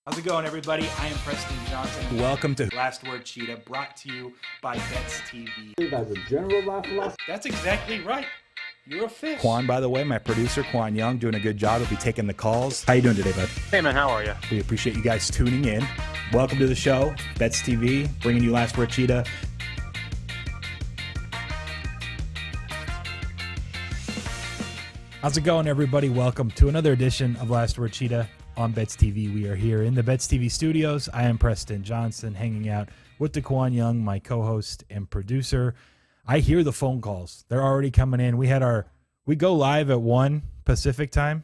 How's it going, everybody? I am Preston Johnson. Welcome to Last Word Cheetah, brought to you by Bets TV. As a general life philosophy. That's exactly right. You're a fish. Qwan, by the way, my producer, Qwan Young, doing a good job. He'll be taking the calls. How you doing today, bud? Hey, man, how are you? We appreciate you guys tuning in. Welcome to the show, Bets TV, bringing you Last Word Cheetah. How's it going, everybody? Welcome to another edition of Last Word Cheetah on Bets TV. We are here in the Bets TV studios. I am Preston Johnson, hanging out with the Qwan Young, my co-host and producer. I hear the phone calls. They're already coming in. We go live at 1 Pacific time.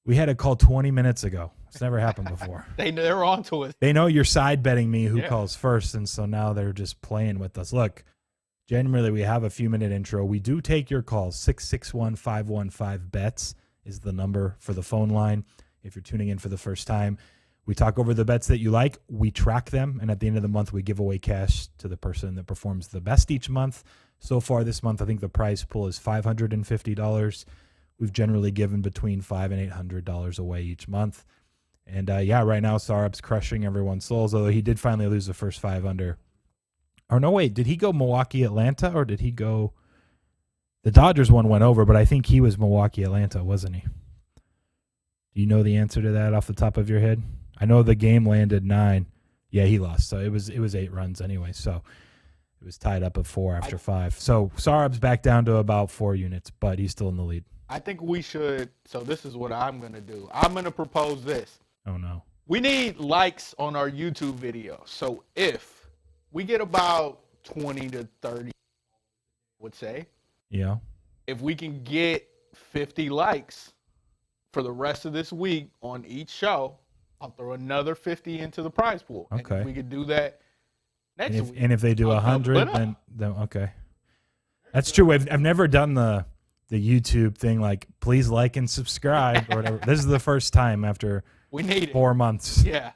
We had a call 20 minutes ago. It's never happened before. They're on to it. They know you're side betting me who calls first, and so now they're just playing with us. Look, generally we have a few minute intro. We do take your calls. 661-515-BETS is the number for the phone line. If you're tuning in for the first time, we talk over the bets that you like. We track them, and at the end of the month, we give away cash to the person that performs the best each month. So far this month, I think the prize pool is $550. We've generally given between $500 and $800 away each month. And right now, Sarab's crushing everyone's souls, although he did finally lose the first 5 under. Or no, wait, did he go Milwaukee, Atlanta, or did he go? The Dodgers one went over, but I think he was Milwaukee, Atlanta, wasn't he? Do you know the answer to that off the top of your head? I know the game landed 9. Yeah, he lost. So it was 8 runs anyway. So it was tied up at 4 after 5. So Sarab's back down to about 4 units, but he's still in the lead. I think we should. So this is what I'm going to do. I'm going to propose this. Oh, no. We need likes on our YouTube video. So if we get about 20 to 30, I would say. Yeah. If we can get 50 likes for the rest of this week on each show, I'll throw another 50 into the prize pool. Okay. And if we could do that next week. And if they do 100, then okay. That's true. I've never done the YouTube thing, like, please like and subscribe or whatever. This is the first time after we need 4 months. Yeah.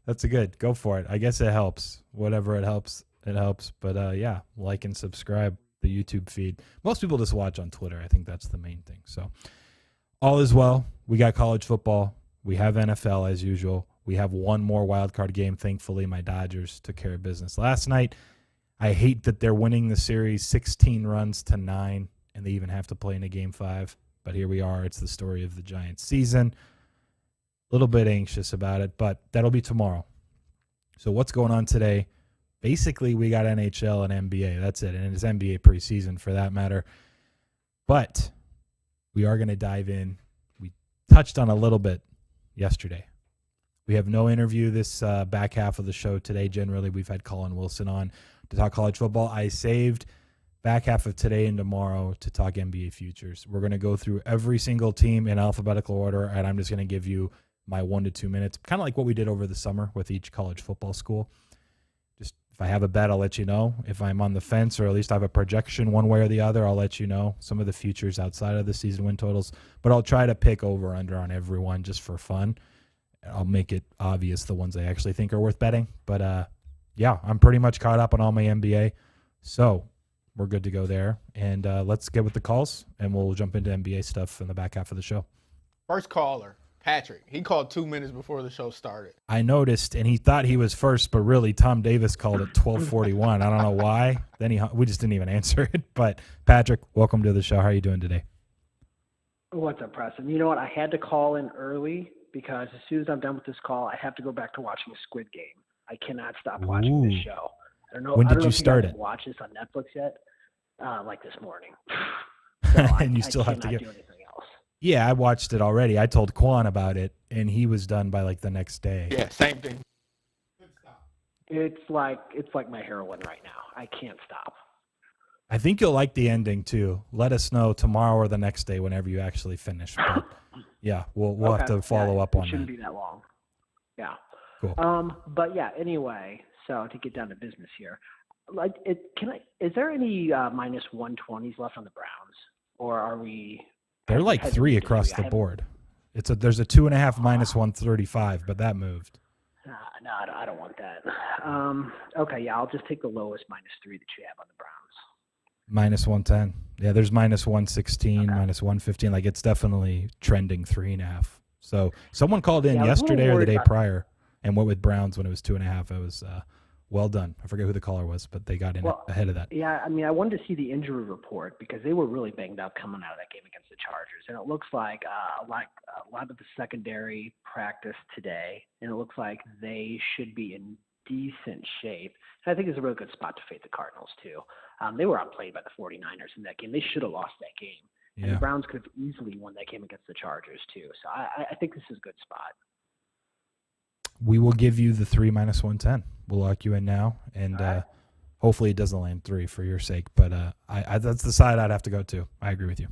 That's a good. Go for it. I guess it helps. Whatever it helps, it helps. But like and subscribe the YouTube feed. Most people just watch on Twitter. I think that's the main thing. So all is well. We got college football. We have NFL as usual. We have one more wild card game. Thankfully, my Dodgers took care of business last night. I hate that they're winning the series 16 runs to 9, and they even have to play in a game 5. But here we are. It's the story of the Giants season. A little bit anxious about it, but that'll be tomorrow. So what's going on today? Basically, we got NHL and NBA. That's it. And it's NBA preseason for that matter. But we are going to dive in. We touched on a little bit yesterday. We have no interview this back half of the show today. Generally, we've had Colin Wilson on to talk college football. I saved back half of today and tomorrow to talk NBA futures. We're going to go through every single team in alphabetical order, and I'm just going to give you my 1 to 2 minutes, kind of like what we did over the summer with each college football school. Just if I have a bet, I'll let you know. If I'm on the fence, or at least I have a projection one way or the other, I'll let you know some of the futures outside of the season win totals. But I'll try to pick over under on everyone just for fun. I'll make it obvious the ones I actually think are worth betting. But I'm pretty much caught up on all my NBA. So we're good to go there. And let's get with the calls, and we'll jump into NBA stuff in the back half of the show. First caller, Patrick. He called 2 minutes before the show started. I noticed, and he thought he was first, but really Tom Davis called at 12:41. I don't know why. Then we just didn't even answer it. But Patrick, welcome to the show. How are you doing today? What's up, Preston? You know what? I had to call in early because as soon as I'm done with this call, I have to go back to watching Squid Game. I cannot stop watching this show. I don't know. When did you start it? Watch this on Netflix yet? Like this morning. And you still have to do anything else. Yeah, I watched it already. I told Qwan about it, and he was done by like the next day. Yeah, same thing. It's like my heroin right now. I can't stop. I think you'll like the ending too. Let us know tomorrow or the next day whenever you actually finish. But yeah, we'll have to follow up on that. It shouldn't be that long. Yeah. Cool. But yeah. Anyway, so to get down to business here, is there any minus 120s left on the Browns, or are we? They're like 3 across the board. There's a 2.5 minus 135, but that moved. No, I don't want that. Okay, yeah, I'll just take the lowest -3 that you have on the Browns. Minus 110. Yeah, there's minus 116, minus 115. Like, it's definitely trending 3.5. So someone called in Yeah, I was a little yesterday or the worried day about- prior and went with Browns when it was 2.5. It was well done. I forget who the caller was, but they got in ahead of that. Yeah, I mean, I wanted to see the injury report because they were really banged up coming out of that game against the Chargers, and it looks like a lot of the secondary practice today, and it looks like they should be in decent shape. And I think it's a really good spot to fade the Cardinals too. They were outplayed by the 49ers in that game. They should have lost that game, and the Browns could have easily won that game against the Chargers too. So I think this is a good spot. We will give you the 3 minus 110. We'll lock you in now, and hopefully it doesn't land 3 for your sake. But I that's the side I'd have to go to. I agree with you.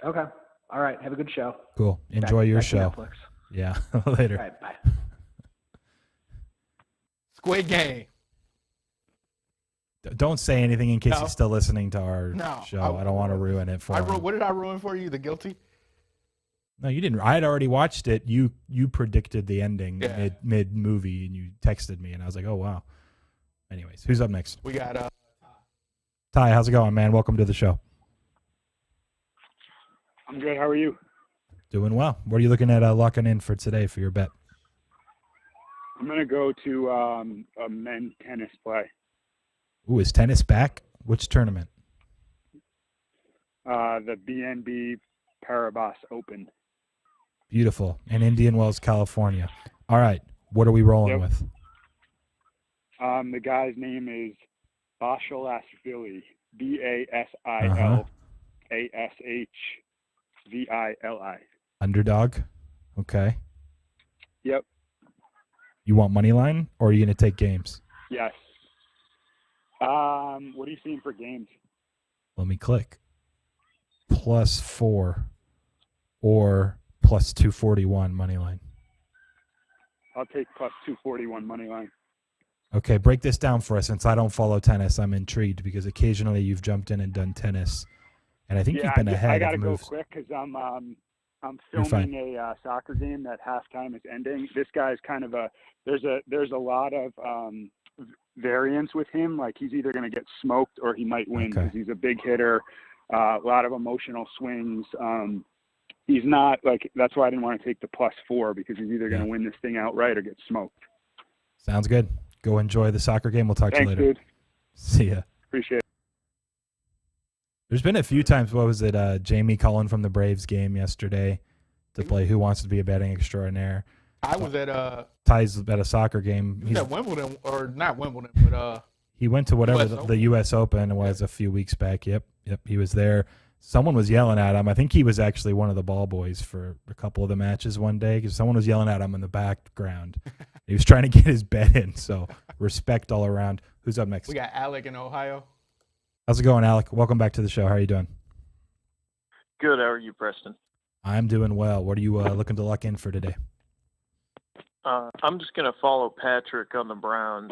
Okay. All right. Have a good show. Cool. Enjoy your back to show. Netflix. Yeah. Later. All right. Bye. Squid Game. Don't say anything in case No. he's still listening to our No, show. I don't want to ruin it for him. What did I ruin for you? The guilty? No, you didn't. I had already watched it. You predicted the ending Yeah. mid movie, and you texted me, and I was like, oh wow. Anyways, who's up next? We got Ty, how's it going, man? Welcome to the show. I'm good. How are you? Doing well. What are you looking at locking in for today for your bet? I'm going to go to a men's tennis play. Ooh, is tennis back? Which tournament? The BNB Paribas Open. Beautiful. In Indian Wells, California. All right. What are we rolling Yep. with? The guy's name is Basilashvili. Basilashvili. Underdog. Okay. Yep. You want money line, or are you going to take games? Yes. What are you seeing for games? Let me click. +4 or +241 money line. I'll take +241 money line. Okay, break this down for us. Since I don't follow tennis, I'm intrigued because occasionally you've jumped in and done tennis, and I think you've been ahead I got to of go moves. quick because I'm You're fine. filming a soccer game that halftime is ending. This guy's kind of there's a lot of variance with him. Like he's either going to get smoked or he might win because he's a big hitter. A lot of emotional swings. He's not like that's why I didn't want to take the +4 because he's either going to win this thing outright or get smoked. Sounds good. Go enjoy the soccer game. We'll talk to you Thanks, later. dude. See ya. Appreciate it. There's been a few times. What was it? Jamie calling from the Braves game yesterday to play Who Wants to Be a Betting Extraordinaire. I was at Ty's at a soccer game. at Wimbledon, or not Wimbledon, but he went to whatever US the U.S. Open was a few weeks back. Yep. He was there. Someone was yelling at him. I think he was actually one of the ball boys for a couple of the matches one day because someone was yelling at him in the background. He was trying to get his bet in. So respect all around. Who's up next? we got Alec in Ohio. How's it going, Alec? Welcome back to the show. How are you doing? Good. How are you, Preston? I'm doing well. What are you looking to lock in for today? I'm just going to follow Patrick on the Browns.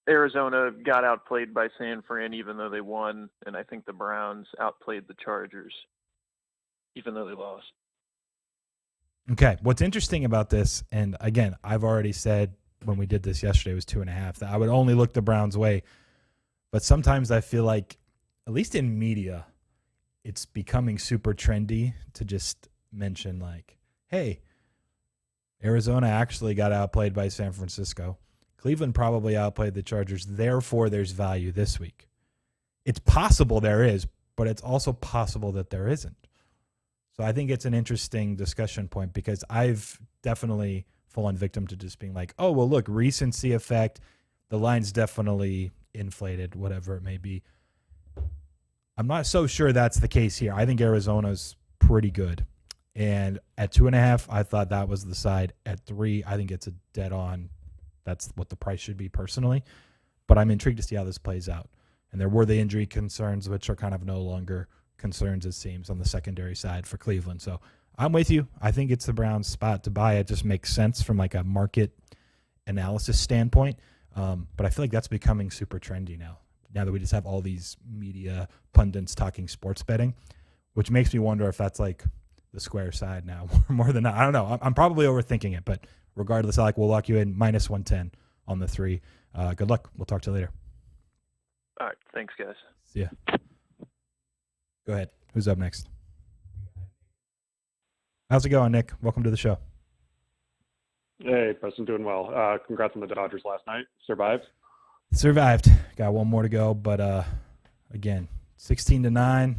Arizona got outplayed by San Fran even though they won, and I think the Browns outplayed the Chargers even though they lost. Okay. What's interesting about this, and again, I've already said when we did this yesterday, it was 2.5, that I would only look the Browns' way. But sometimes I feel like, at least in media, it's becoming super trendy to just mention like, hey, Arizona actually got outplayed by San Francisco. Cleveland probably outplayed the Chargers. Therefore, there's value this week. It's possible there is, but it's also possible that there isn't. So I think it's an interesting discussion point because I've definitely fallen victim to just being like, oh, well, look, recency effect. The line's definitely inflated, whatever it may be. I'm not so sure that's the case here. I think Arizona's pretty good. And at 2.5, I thought that was the side. At 3, I think it's a dead on. That's what the price should be personally. But I'm intrigued to see how this plays out. And there were the injury concerns, which are kind of no longer concerns, it seems, on the secondary side for Cleveland. So I'm with you. I think it's the Browns' spot to buy. It just makes sense from like a market analysis standpoint. But I feel like that's becoming super trendy now that we just have all these media pundits talking sports betting, which makes me wonder if that's like the square side now more than not. I don't know. I'm probably overthinking it, but regardless, Alec, we'll lock you in -110 on the 3. Good luck. We'll talk to you later. All right. Thanks, guys. See ya. Go ahead. Who's up next? How's it going, Nick? Welcome to the show. Hey, Preston, doing well. Congrats on the Dodgers last night. Survived. Got one more to go, but again, 16-9.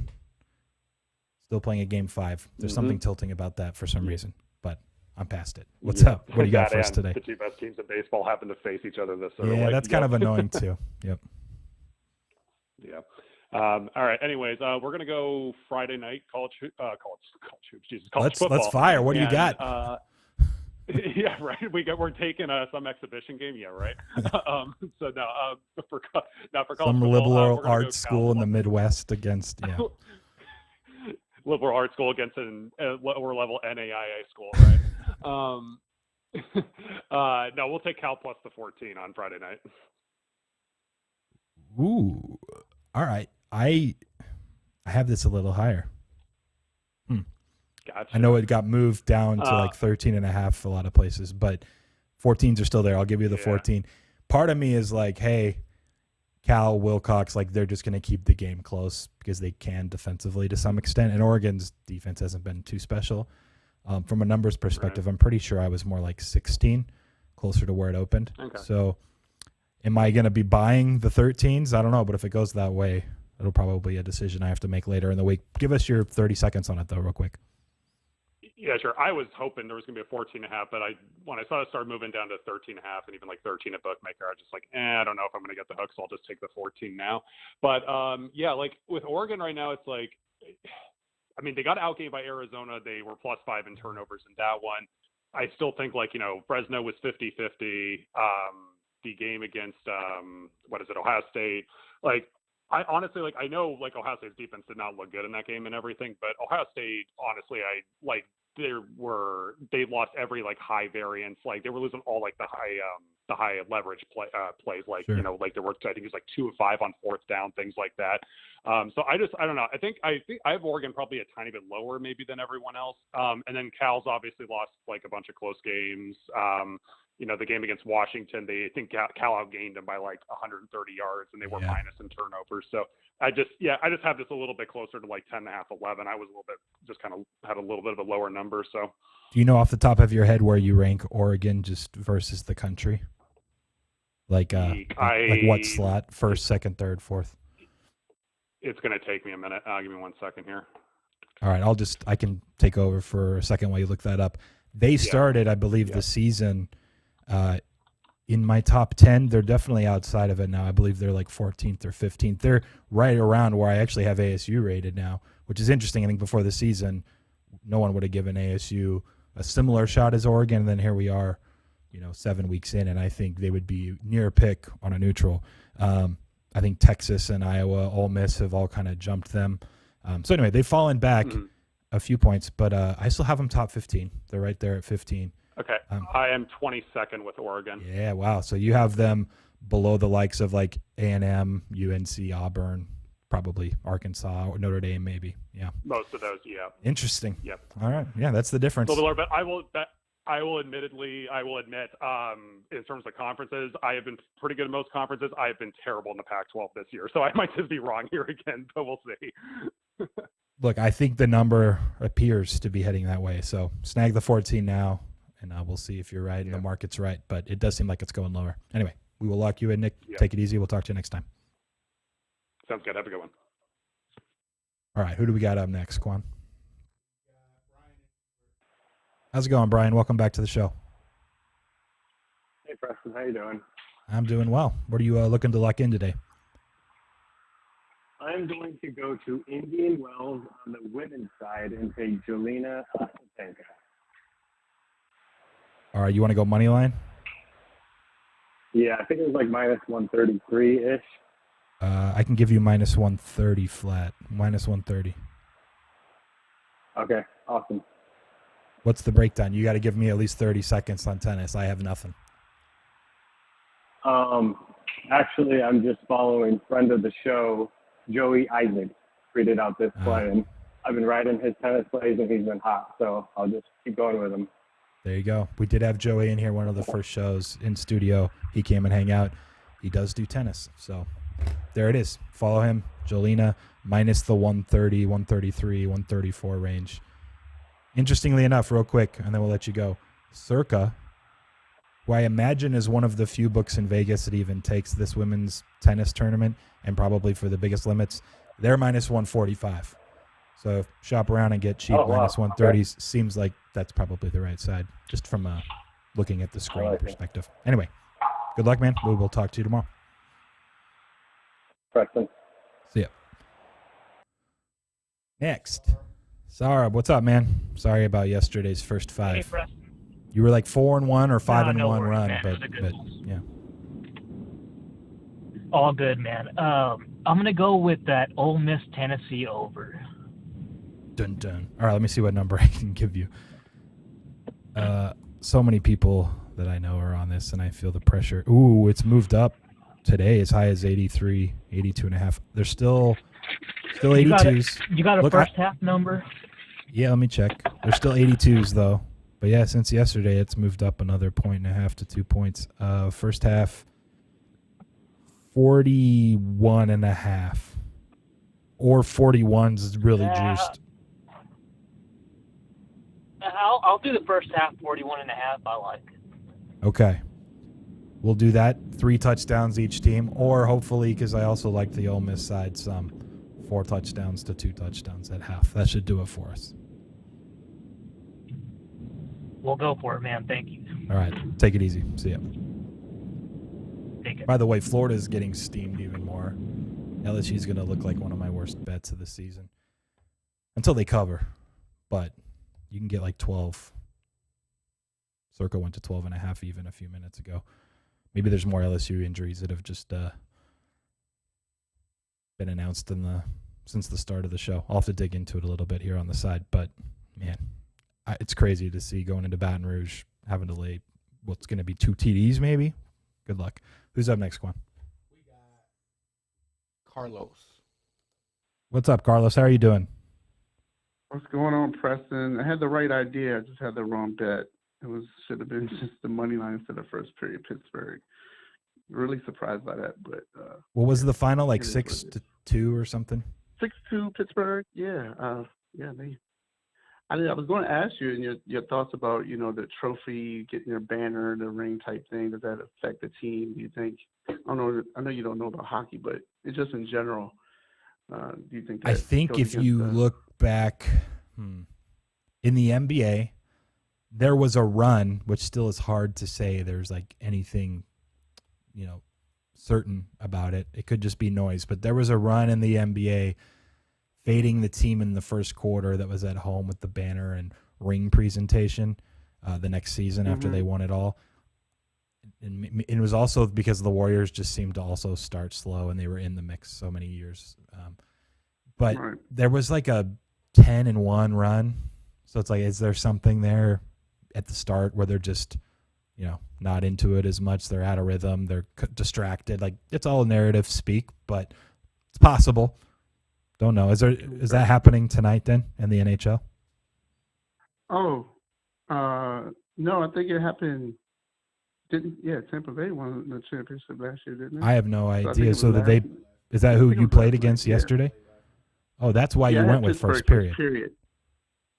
Still playing a game 5. There's something tilting about that for some reason, but I'm past it. What's up? What do you got for us today? The two best teams in baseball happen to face each other this Yeah, that's kind of annoying too. Yep. Yeah. All right. Anyways, we're gonna go Friday night college hoops. Jesus, college football. Let's fire. What do you got? Yeah, right. We're taking some exhibition game. Yeah, right. So now for college some football, liberal arts school in the Midwest against liberal arts school against an lower level NAIA school, right? No, we'll take Cal plus the 14 on Friday night. Ooh, all right. I have this a little higher. Gotcha. I know it got moved down to like 13.5 a lot of places, but 14s are still there. I'll give you the 14. Part of me is like, hey, Cal, Wilcox, like they're just going to keep the game close because they can defensively to some extent. And Oregon's defense hasn't been too special. From a numbers perspective, I'm pretty sure I was more like 16, closer to where it opened. Okay. So am I going to be buying the 13s? I don't know, but if it goes that way, it'll probably be a decision I have to make later in the week. Give us your 30 seconds on it, though, real quick. Yeah, sure. I was hoping there was going to be a 14.5, but when I saw it start moving down to 13.5 and even like 13 at bookmaker, I was just like, I don't know if I'm going to get the hook, so I'll just take the 14 now. But yeah, like with Oregon right now, it's like, I mean, they got outgained by Arizona. They were +5 in turnovers in that one. I still think like, Fresno was 50-50. The game against Ohio State, like. I honestly I know Ohio State's defense did not look good in that game and everything, but Ohio State honestly they lost every high variance, they were losing all the high leverage plays Sure. there were I think it was 2 of 5 on 4th down, things like that. So I don't know. I think I have Oregon probably a tiny bit lower maybe than everyone else. And then Cal's obviously lost a bunch of close games. The game against Washington, I think Cal outgained them by 130 yards, and they were minus in turnovers. So I just have this a little bit closer to 10.5, 11. I was a little bit just kind of had a little bit of a lower number. So do you know off the top of your head where you rank Oregon just versus the country? Like what slot? First, second, third, fourth? It's going to take me a minute. Give me 1 second here. All right, I can take over for a second while you look that up. They started, I believe, the season in my top 10. They're definitely outside of it now. I believe they're 14th or 15th. They're right around where I actually have ASU rated now, which is interesting. I think before the season, no one would have given ASU a similar shot as Oregon. And then here we are, 7 weeks in, and I think they would be near pick on a neutral. I think Texas and Iowa, Ole Miss have all kind of jumped them. So anyway, they've fallen back a few points, but I still have them top 15. They're right there at 15. Okay. I am 22nd with Oregon. Yeah, wow. So you have them below the likes of A&M, UNC, Auburn, probably Arkansas, or Notre Dame maybe. Yeah. Most of those, yeah. Interesting. Yep. All right. Yeah, that's the difference. A little bit lower, but I will admit, in terms of conferences, I have been pretty good in most conferences. I have been terrible in the Pac-12 this year, so I might just be wrong here again, but we'll see. Look, I think the number appears to be heading that way, so snag the 14 now, and we'll see if you're right and the market's right, but it does seem like it's going lower. Anyway, we will lock you in, Nick. Yeah. Take it easy. We'll talk to you next time. Sounds good. Have a good one. All right, who do we got up next, Qwan? How's it going, Brian? Welcome back to the show. Hey, Preston. How you doing? I'm doing well. What are you looking to lock in today? I'm going to go to Indian Wells on the women's side and take Jelena Ostapenko. All right, you want to go money line? Yeah, I think it was minus 133-ish. I can give you minus 130 flat. Minus 130. Okay, awesome. What's the breakdown? You got to give me at least 30 seconds on tennis. I have nothing. Actually, I'm just following friend of the show, Joey Isaac, tweeted out this play, and I've been riding his tennis plays, and he's been hot, so I'll just keep going with him. There you go. We did have Joey in here, one of the first shows in studio. He came and hang out. He does do tennis, so there it is. Follow him. Jolina minus the 130, 133, 134 range. Interestingly enough, real quick, and then we'll let you go. Circa, who I imagine is one of the few books in Vegas that even takes this women's tennis tournament and probably for the biggest limits, they're minus 145. So shop around and get cheap minus 130s. Okay. Seems like that's probably the right side, just from looking at the screen perspective. Anyway, good luck, man. We will talk to you tomorrow. Preston. See ya. Next. Sarah, what's up, man? Sorry about yesterday's first five. Hey, Preston. You were like 4-1 or 5-1 worries, run, man. but yeah. All good, man. I'm gonna go with that Ole Miss Tennessee over. Dun dun. All right, let me see what number I can give you. So many people that I know are on this, and I feel the pressure. Ooh, it's moved up today as high as 83, 82.5. They're still 82s. You got a first half number? Yeah, let me check. They're still 82s though. But yeah, since yesterday, it's moved up another 1.5 to 2 points. First half, 41.5, or 41s is really juiced. I'll do the first half, 41.5. I like. Okay, we'll do that. 3 touchdowns each team, or hopefully, because I also like the Ole Miss side, some 4 touchdowns to 2 touchdowns at half. That should do it for us. We'll go for it, man. Thank you. All right, take it easy. See ya. Take it. By the way, Florida's getting steamed even more. LSU's going to look like one of my worst bets of the season until they cover. But you can get like 12. Circa went to 12.5 even a few minutes ago. Maybe there's more LSU injuries that have just been announced since the start of the show. I'll have to dig into it a little bit here on the side. But, man, it's crazy to see going into Baton Rouge having to lay what's going to be 2 TDs maybe. Good luck. Who's up next, Qwan? We got Carlos. What's up, Carlos? How are you doing? What's going on, Preston? I had the right idea. I just had the wrong bet. Should have been just the money line instead of first period Pittsburgh. Really surprised by that, but what was the final, like 6-2 or something? 6-2 Pittsburgh. Yeah, I was going to ask you and your thoughts about the trophy, getting your banner, the ring type thing. Does that affect the team? Do you think? I know you don't know about hockey, but it's just in general. Do you think? I think if you look back in the NBA, there was a run, which still is hard to say. There's like anything, certain about it. It could just be noise, but there was a run in the NBA fading the team in the first quarter that was at home with the banner and ring presentation the next season after they won it all. And it was also because the Warriors just seemed to also start slow, and they were in the mix so many years. But there was like a 10-1 run. So it's like, is there something there at the start where they're just, not into it as much? They're out of rhythm. They're distracted. Like, it's all narrative speak, but it's possible. Don't know. Is that happening tonight then in the NHL? Oh, no, I think it happened. Tampa Bay won the championship last year, didn't they? I have no idea. So is that who you played against yesterday? Oh, that's why you went with first period.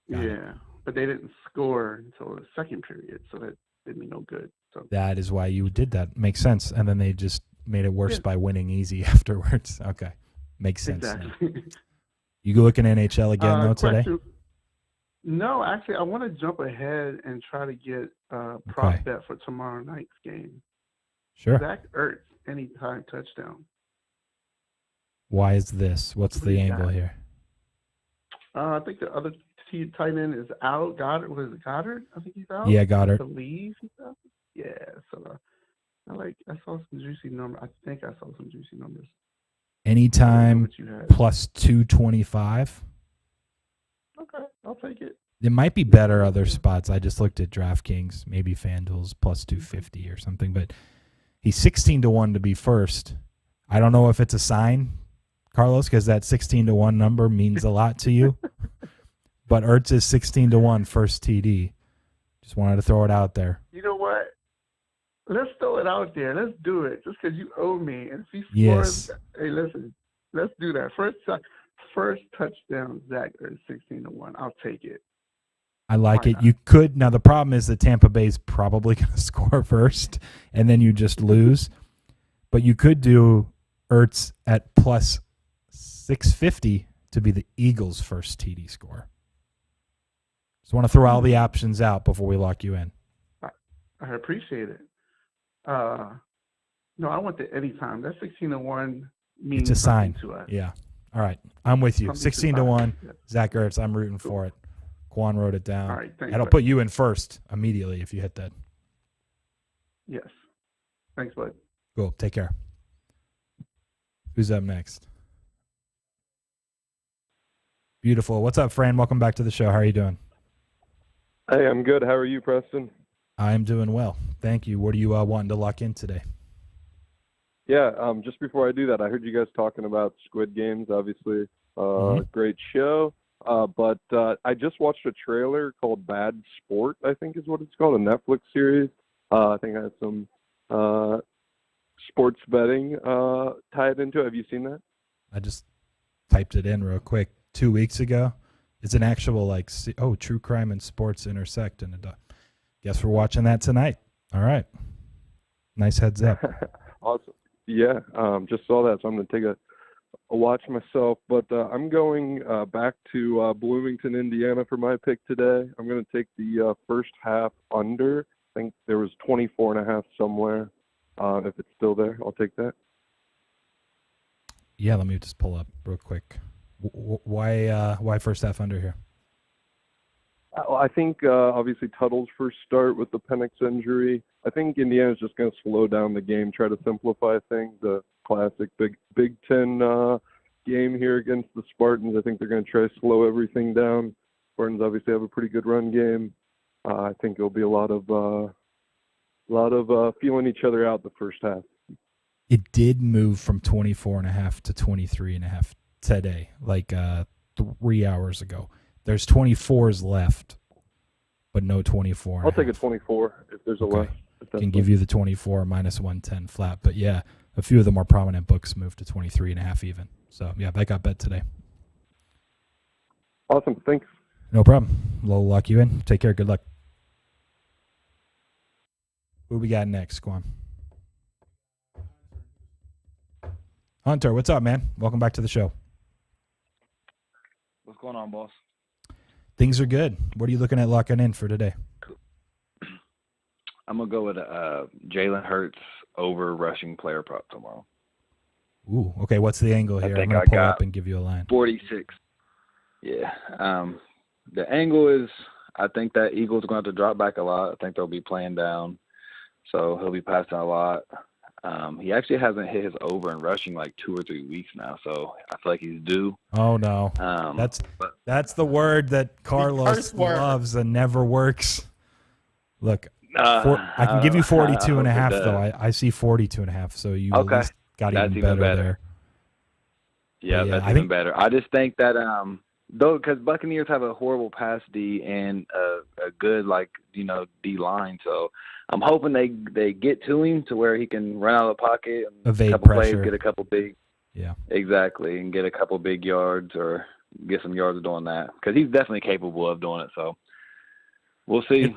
Yeah, but they didn't score until the second period, so that did me no good. So that is why you did that. Makes sense. And then they just made it worse by winning easy afterwards. Okay. Makes sense. Exactly. You go looking NHL again though today? No, actually, I want to jump ahead and try to get a prop bet for tomorrow night's game. Sure. Zach Ertz, anytime touchdown. Why is this? What's the angle here? I think the other tight end is out. Goddard, was it Goddard? I think he's out. Yeah, Goddard. I believe he's out. Yeah, so I saw some juicy numbers. I think I saw some juicy numbers. Anytime plus 225. Okay, I'll take it. There might be better other spots. I just looked at DraftKings, maybe FanDuel's plus 250 or something, but he's 16-1 to be first. I don't know if it's a sign, Carlos, because that 16-1 number means a lot to you. But Ertz is 16-1 first TD. Just wanted to throw it out there. You know what? let's throw it out there. Let's do it. Just because you owe me. And if he Yes. scores, hey, listen, let's do that. First touchdown, Zach, or 16-1. I'll take it. I like Why it. not? You could. Now, the problem is that Tampa Bay's probably going to score first, and then you just lose. But you could do Ertz at plus 650 to be the Eagles' first TD score. Just want to throw all the options out before we lock you in. I appreciate it. No, I want the anytime. That 16-1 means It's a sign. something to us. Yeah. All right. I'm with you. Something to 16-1. Yeah. Zach Ertz. I'm rooting for it. Quan wrote it down. All right, thanks, And I'll bud. put you in first immediately if you hit that. Yes. Thanks, bud. Cool. Take care. Who's up next? Beautiful. What's up, Fran? Welcome back to the show. How are you doing? Hey, I'm good. How are you, Preston? I'm doing well. Thank you. What are you wanting to lock in today? Yeah, just before I do that, I heard you guys talking about Squid Games, obviously. Great show. But I just watched a trailer called Bad Sport, I think is what it's called, a Netflix series. I think it has some sports betting tied into it. Have you seen that? I just typed it in real quick 2 weeks ago. It's an actual true crime and sports intersect. And guess we're watching that tonight. All right. Nice heads up. Awesome. Yeah, just saw that, so I'm going to take a watch myself. But I'm going back to Bloomington, Indiana for my pick today. I'm going to take the first half under. I think there was 24.5 somewhere. If it's still there, I'll take that. Yeah, let me just pull up real quick. Why first half under here? I think obviously Tuttle's first start with the Penix injury. I think Indiana's just going to slow down the game, try to simplify things. The classic Big Ten game here against the Spartans. I think they're going to try to slow everything down. Spartans obviously have a pretty good run game. I think it'll be a lot of feeling each other out the first half. It did move from 24.5 to 23.5 today, 3 hours ago. There's 24s left, but no 24. I'll take a 24 if there's a left. Can give you the 24 minus 110 flat. But yeah, a few of the more prominent books moved to 23.5 even. So yeah, that got bet today. Awesome. Thanks. No problem. We'll lock you in. Take care. Good luck. Who we got next, Qwan? Hunter, what's up, man? Welcome back to the show. What's going on, boss? Things are good. What are you looking at locking in for today? I'm going to go with Jalen Hurts over rushing player prop tomorrow. Ooh, okay. What's the angle here? I'm going to pull up and give you a line. 46. Yeah. The angle is I think that Eagles are going to have to drop back a lot. I think they'll be playing down. So he'll be passing a lot. He actually hasn't hit his over in rushing like 2 or 3 weeks now, so I feel like he's due. Oh no, that's the word that Carlos loves and never works. Look, I can give you 42.5 though. I see 42.5, so you at least got even better there. Yeah, that's even better. I just think that though, because Buccaneers have a horrible pass D and a good D line, so I'm hoping they get to him to where he can run out of the pocket, and evade a couple pressure, plays, get a couple big, exactly, and get a couple big yards or get some yards doing that because he's definitely capable of doing it. So we'll see.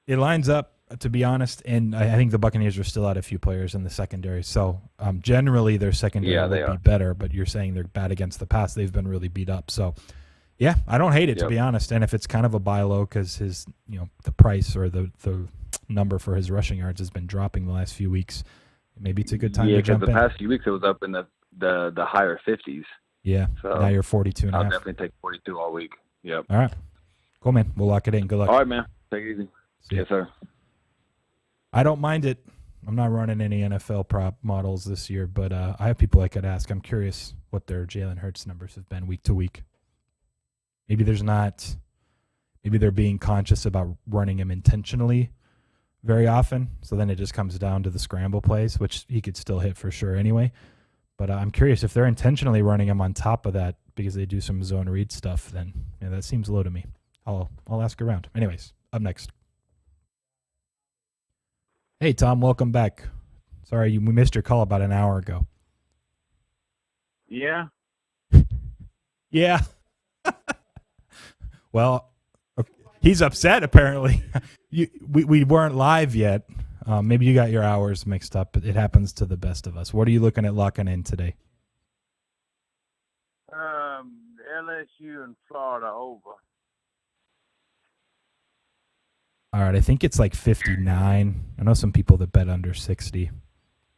It lines up, to be honest, and I think the Buccaneers are still out a few players in the secondary. So generally their secondary would be better, but you're saying they're bad against the pass. They've been really beat up. So yeah, I don't hate it, to be honest. And if it's kind of a buy low because his, the price or the number for his rushing yards has been dropping the last few weeks, maybe it's a good time to jump in. Yeah, because the past few weeks it was up in the higher 50s. Yeah, so now you're 42.5. I'll definitely take 42 all week. Yep. All right. Cool, man. We'll lock it in. Good luck. All right, man. Take it easy. Yes, sir. I don't mind it. I'm not running any NFL prop models this year, but I have people I could ask. I'm curious what their Jalen Hurts numbers have been week to week. Maybe they're being conscious about running him intentionally very often, so then it just comes down to the scramble plays, which he could still hit for sure anyway. But I'm curious if they're intentionally running him on top of that because they do some zone read stuff, then that seems low to me. I'll ask around. Anyways, up next. Hey, Tom, welcome back. Sorry, we missed your call about an hour ago. Yeah. Yeah. Well, he's upset apparently. We weren't live yet. Maybe you got your hours mixed up. It happens to the best of us. What are you looking at locking in today? LSU and Florida over. All right, I think it's like 59. I know some people that bet under 60.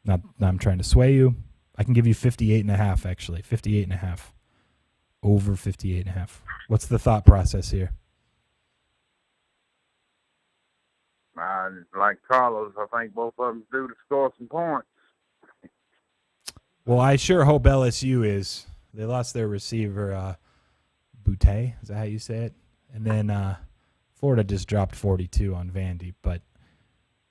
Not I'm trying to sway you. I can give you 58.5 actually. 58.5. Over 58.5. What's the thought process here? Like Carlos, I think both of them due to score some points. Well, I sure hope LSU is. They lost their receiver, Boutte. Is that how you say it? And then Florida just dropped 42 on Vandy. But,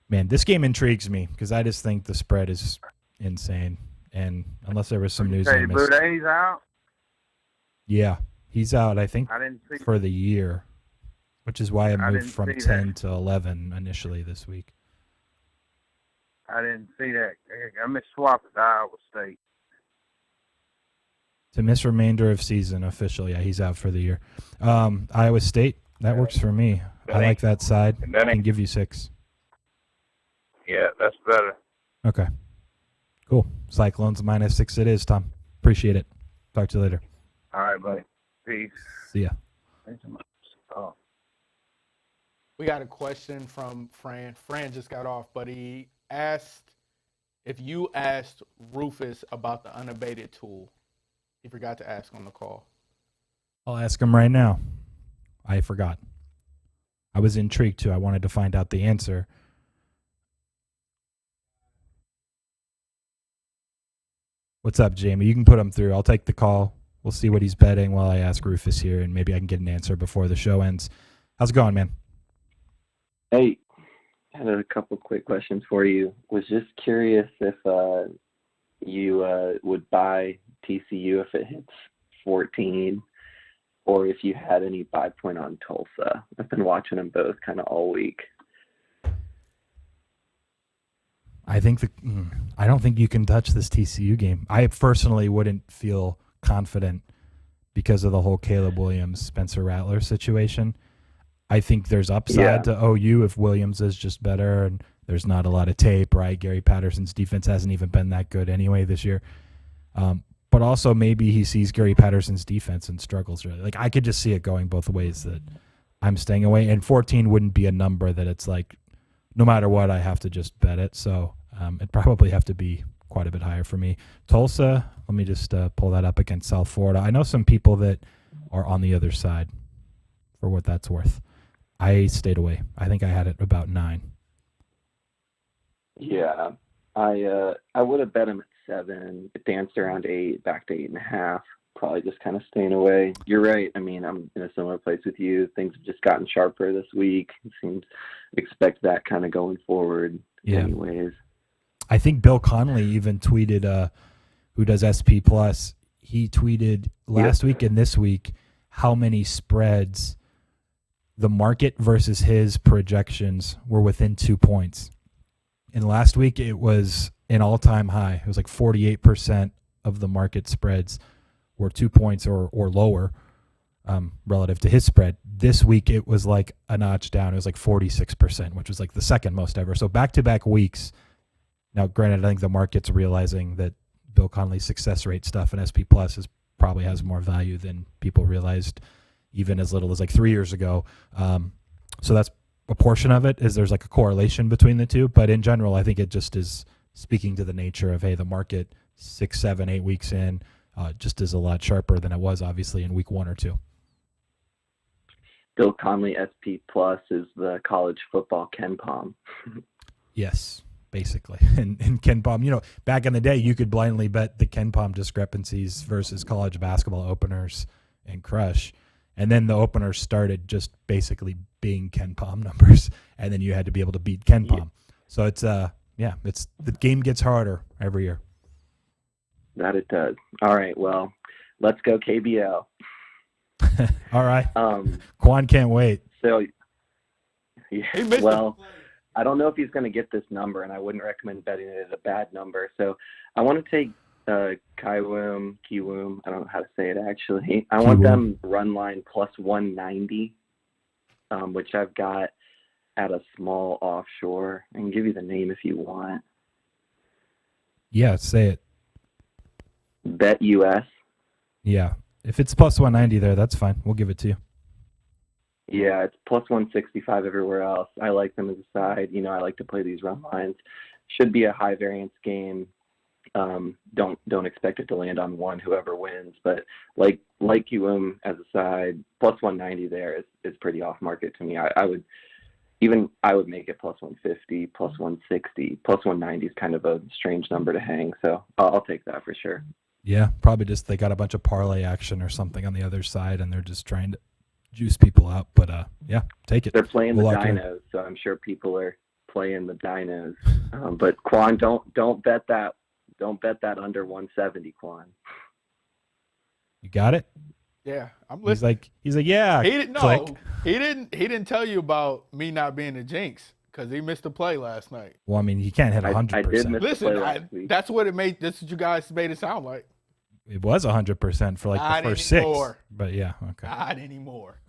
man, this game intrigues me because I just think the spread is insane. And unless there was some news I missed. Boutte's out? Yeah, he's out, I think, for the year, which is why I moved from 10 to 11 initially this week. I didn't see that. I misswapped to Iowa State. To miss remainder of season official, yeah, he's out for the year. Iowa State, that works for me. I like that side. I can give you 6. Yeah, that's better. Okay. Cool. Cyclones -6 it is, Tom. Appreciate it. Talk to you later. All right, buddy. Peace. See ya. Thanks so much. Oh. We got a question from Fran. Fran just got off, but he asked if you asked Rufus about the unabated tool. He forgot to ask on the call. I'll ask him right now. I forgot. I was intrigued too. I wanted to find out the answer. What's up, Jamie? You can put him through. I'll take the call. We'll see what he's betting while I ask Rufus here, and maybe I can get an answer before the show ends. How's it going, man? Hey, I had a couple quick questions for you. Was just curious if you would buy TCU if it hits 14, or if you had any buy point on Tulsa. I've been watching them both kind of all week. I don't think you can touch this TCU game. I personally wouldn't feel confident because of the whole Caleb Williams, Spencer Rattler situation. I think there's upside to OU if Williams is just better and there's not a lot of tape, right? Gary Patterson's defense hasn't even been that good anyway this year. But also maybe he sees Gary Patterson's defense and struggles really. Like I could just see it going both ways that I'm staying away. And 14 wouldn't be a number that it's like no matter what I have to just bet it. So it'd probably have to be quite a bit higher for me. Tulsa, let me just pull that up against South Florida. I know some people that are on the other side for what that's worth. I stayed away. I think I had it about 9. Yeah, I would have bet him at 7, but danced around 8, back to 8.5. Probably just kind of staying away. You're right. I mean, I'm in a similar place with you. Things have just gotten sharper this week. It seems expect that kind of going forward. Yeah. Anyways, I think Bill Connolly even tweeted, who does SP Plus. He tweeted last week and this week how many spreads the market versus his projections were within 2 points. And last week it was an all-time high. It was like 48% of the market spreads were 2 points or lower relative to his spread. This week it was like a notch down. It was like 46%, which was like the second most ever. So back-to-back weeks. Now, granted, I think the market's realizing that Bill Connolly's success rate stuff in SP Plus probably has more value than people realized even as little as like 3 years ago. So that's a portion of it, is there's like a correlation between the two. But in general, I think it just is speaking to the nature of, hey, the market 6, 7, 8 weeks in just is a lot sharper than it was obviously in week 1 or 2. Bill Connolly SP Plus is the college football Ken Pom. Yes, basically. And Ken Pom, back in the day, you could blindly bet the Ken Pom discrepancies versus college basketball openers and crush. And then the openers started just basically being Ken Pom numbers, and then you had to be able to beat Ken Pom. So it's the game gets harder every year. That it does. All right, well, let's go KBL. All right. Qwan can't wait. So, yeah, well, I don't know if he's going to get this number, and I wouldn't recommend betting it at a bad number. So I want to take Kiwoom. I don't know how to say it actually. I want them run line plus 190, which I've got at a small offshore. I can give you the name if you want. Yeah, say it. Bet US. Yeah. If it's plus 190 there, that's fine. We'll give it to you. Yeah, it's plus 165 everywhere else. I like them as a side. You know, I like to play these run lines. Should be a high variance game. Don't expect it to land on one, whoever wins. But like UM as a side, plus 190 there is pretty off market to me. I would make it plus 150, plus 160, plus 190 is kind of a strange number to hang. So I'll take that for sure. Yeah, probably just they got a bunch of parlay action or something on the other side, and they're just trying to juice people out. But yeah, take it. They're playing the dinos, so I'm sure people are playing the dinos. But Qwan, don't bet that. Don't bet that under 170, Qwan. You got it? Yeah, I'm listening. He's like, yeah. He didn't tell you about me not being a jinx because he missed a play last night. Well, I mean, he can't hit 100%. I did miss Listen, the play last week. That's what it made. That's what you guys made it sound like. It was 100% for like Not the first anymore. 6. But yeah, okay. Not anymore.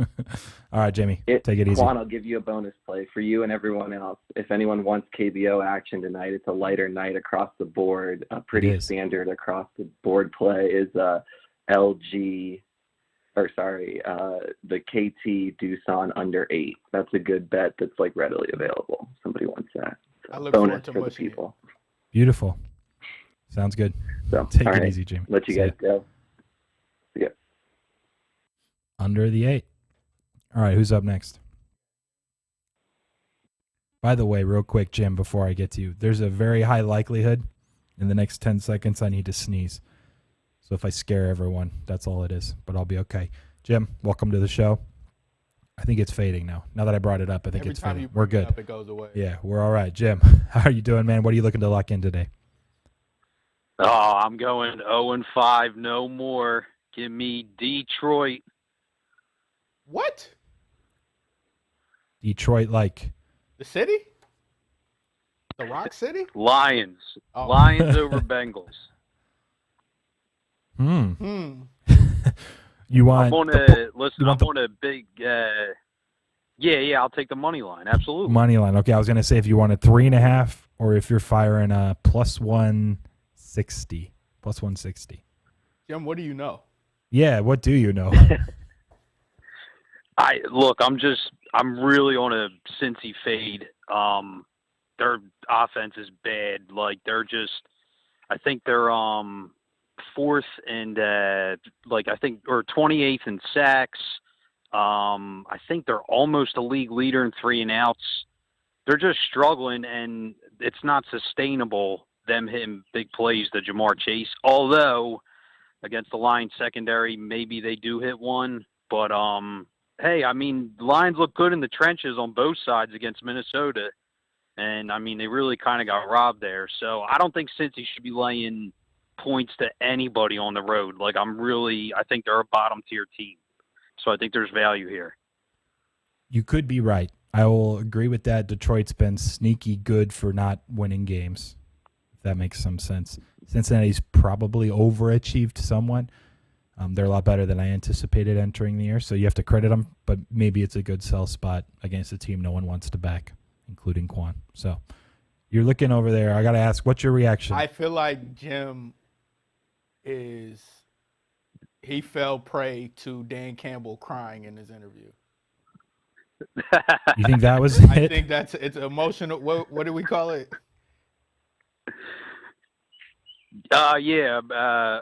All right, Jamie, take it easy. Qwan, I'll give you a bonus play for you and everyone else. If anyone wants KBO action tonight, it's a lighter night across the board. A pretty standard across the board play is the KT Doosan under 8. That's a good bet that's like readily available. Somebody wants that. So I look bonus forward to for the mushing people. Beautiful. Sounds good. So take all it right. easy, Jamie. Let you guys go. Yeah. Under the 8. All right, who's up next? By the way, real quick, Jim, before I get to you, there's a very high likelihood in the next 10 seconds I need to sneeze. So if I scare everyone, that's all it is. But I'll be okay. Jim, welcome to the show. I think it's fading now. Now that I brought it up, I think it's fading. We're good. It goes away. Yeah, we're all right. Jim, how are you doing, man? What are you looking to lock in today? Oh, I'm going 0-5, no more. Give me Detroit. What? Detroit, like the city? The Rock City? Lions. Oh. Lions over Bengals. You want? I'm on a big. Yeah. I'll take the money line. Absolutely. Money line. Okay, I was gonna say if you wanted 3.5, or if you're firing a plus 160. Plus 160. Jim, what do you know? Yeah, what do you know? I'm really on a Cincy fade. Their offense is bad. Like I think they're 4th and or 28th in sacks. I think they're almost a league leader in 3 and outs. They're just struggling, and it's not sustainable, them hitting big plays to Jamar Chase. Although against the Lions secondary, maybe they do hit one. But hey, I mean, the Lions look good in the trenches on both sides against Minnesota. And, I mean, they really kind of got robbed there. So I don't think Cincy should be laying points to anybody on the road. Like, I think they're a bottom-tier team. So I think there's value here. You could be right. I will agree with that. Detroit's been sneaky good for not winning games, if that makes some sense. Cincinnati's probably overachieved somewhat. They're a lot better than I anticipated entering the year, so you have to credit them, but maybe it's a good sell spot against a team no one wants to back, including Qwan. So you're looking over there. I got to ask, what's your reaction? I feel like Jim he fell prey to Dan Campbell crying in his interview. You think that was I it? think it's emotional. What do we call it?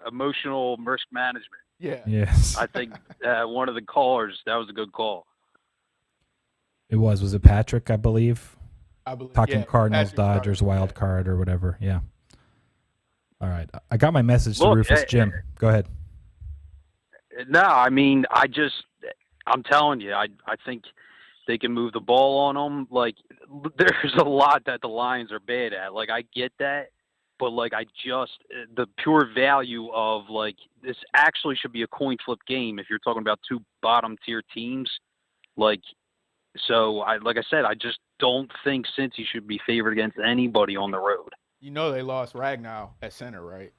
Emotional risk management. Yeah. Yes. I think one of the callers, that was a good call. It was. Was it Patrick, I believe? Talking yeah, Cardinals, Patrick Dodgers, Cardinals, wild card or whatever. Yeah. All right. I got my message to Rufus. Jim, go ahead. No, I mean, I'm telling you, I think they can move the ball on them. Like, there's a lot that the Lions are bad at. Like, I get that. But, like, the pure value of, like, this actually should be a coin flip game if you're talking about 2 bottom tier teams. Like, so, like I said, I just don't think Cincy should be favored against anybody on the road. You know they lost Ragnow at center, right,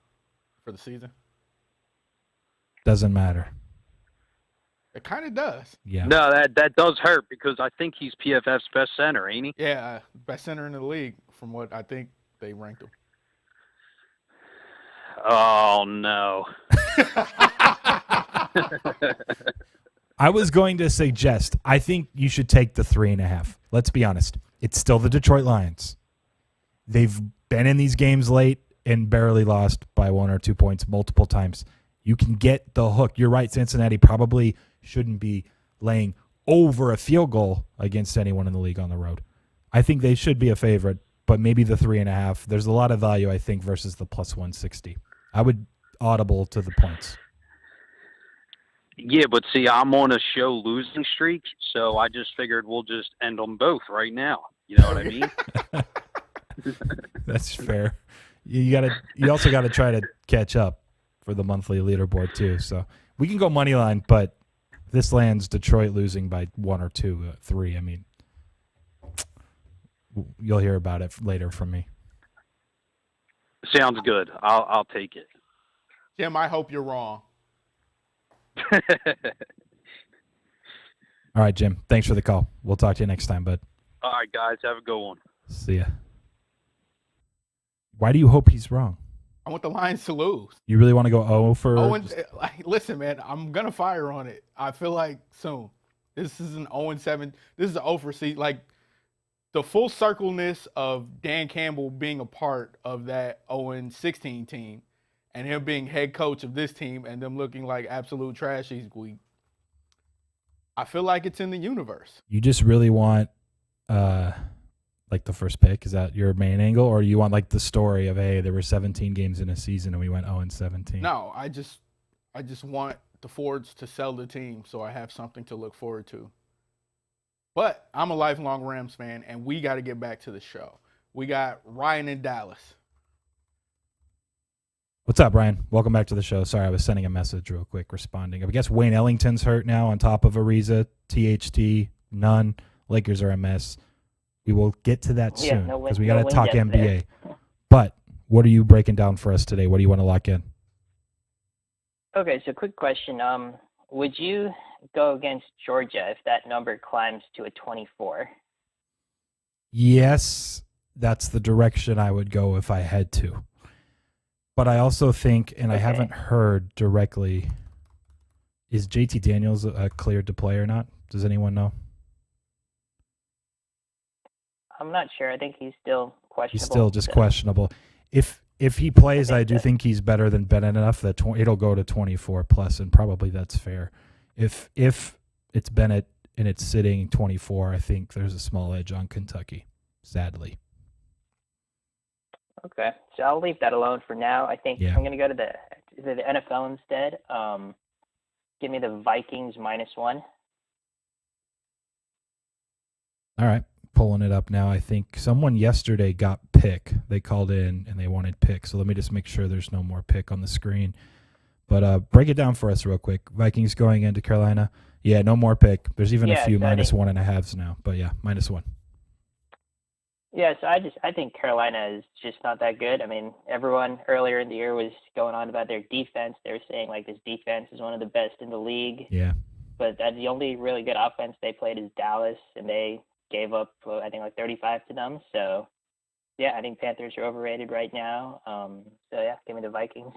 for the season? Doesn't matter. It kind of does. Yeah. No, that does hurt because I think he's PFF's best center, ain't he? Yeah, best center in the league from what I think they ranked him. Oh, no. I was going to suggest, I think you should take the 3.5. Let's be honest. It's still the Detroit Lions. They've been in these games late and barely lost by 1 or 2 points multiple times. You can get the hook. You're right, Cincinnati probably shouldn't be laying over a field goal against anyone in the league on the road. I think they should be a favorite, but maybe the 3.5. There's a lot of value, I think, versus the plus 160. I would audible to the points. Yeah, but see, I'm on a show losing streak, so I just figured we'll just end them both right now. You know what I mean? That's fair. You also got to try to catch up for the monthly leaderboard too. So we can go money line, but this lands Detroit losing by 1 or 2, 3. I mean, you'll hear about it later from me. Sounds good. I'll take it. Jim, I hope you're wrong. All right, Jim. Thanks for the call. We'll talk to you next time, bud. All right, guys. Have a good one. See ya. Why do you hope he's wrong? I want the Lions to lose. You really want to go 0 for? Listen, man, I'm gonna fire on it. I feel like soon. This is an 0-7. This is an 0 for seat. Like the full circleness of Dan Campbell being a part of that 0-16 team, and him being head coach of this team, and them looking like absolute trash each week. I feel like it's in the universe. You just really want, like the first pick? Is that your main angle, or you want like the story of, hey, there were 17 games in a season and we went 0-17? No, I just want the Fords to sell the team so I have something to look forward to. But I'm a lifelong Rams fan, and we got to get back to the show. We got Ryan in Dallas. What's up, Ryan? Welcome back to the show. Sorry, I was sending a message real quick responding. I guess Wayne Ellington's hurt now on top of Ariza, THT, none. Lakers are a mess. We will get to that soon because we got to talk NBA. There. But what are you breaking down for us today? What do you want to lock in? Okay, so quick question. Would you go against Georgia if that number climbs to a 24? Yes, that's the direction I would go if I had to. But I also think, and I haven't heard directly, is JT Daniels cleared to play or not? Does anyone know? I'm not sure. I think he's still questionable. He's still just questionable. If he plays, I do think he's better than Bennett enough that it'll go to 24 plus, and probably that's fair. If it's Bennett and it's sitting 24, I think there's a small edge on Kentucky, sadly. Okay, so I'll leave that alone for now. I think I'm going to go to the NFL instead. Give me the Vikings -1. All right, pulling it up now. I think someone yesterday got pick. They called in and they wanted pick. So let me just make sure there's no more pick on the screen. But break it down for us real quick. Vikings going into Carolina. Yeah, no more pick. There's even a few -1.5s now. But yeah, -1. Yeah, so I think Carolina is just not that good. I mean, everyone earlier in the year was going on about their defense. They were saying, like, this defense is one of the best in the league. Yeah. But the only really good offense they played is Dallas, and they gave up, I think, like 35 to them. So, yeah, I think Panthers are overrated right now. So, yeah, give me the Vikings.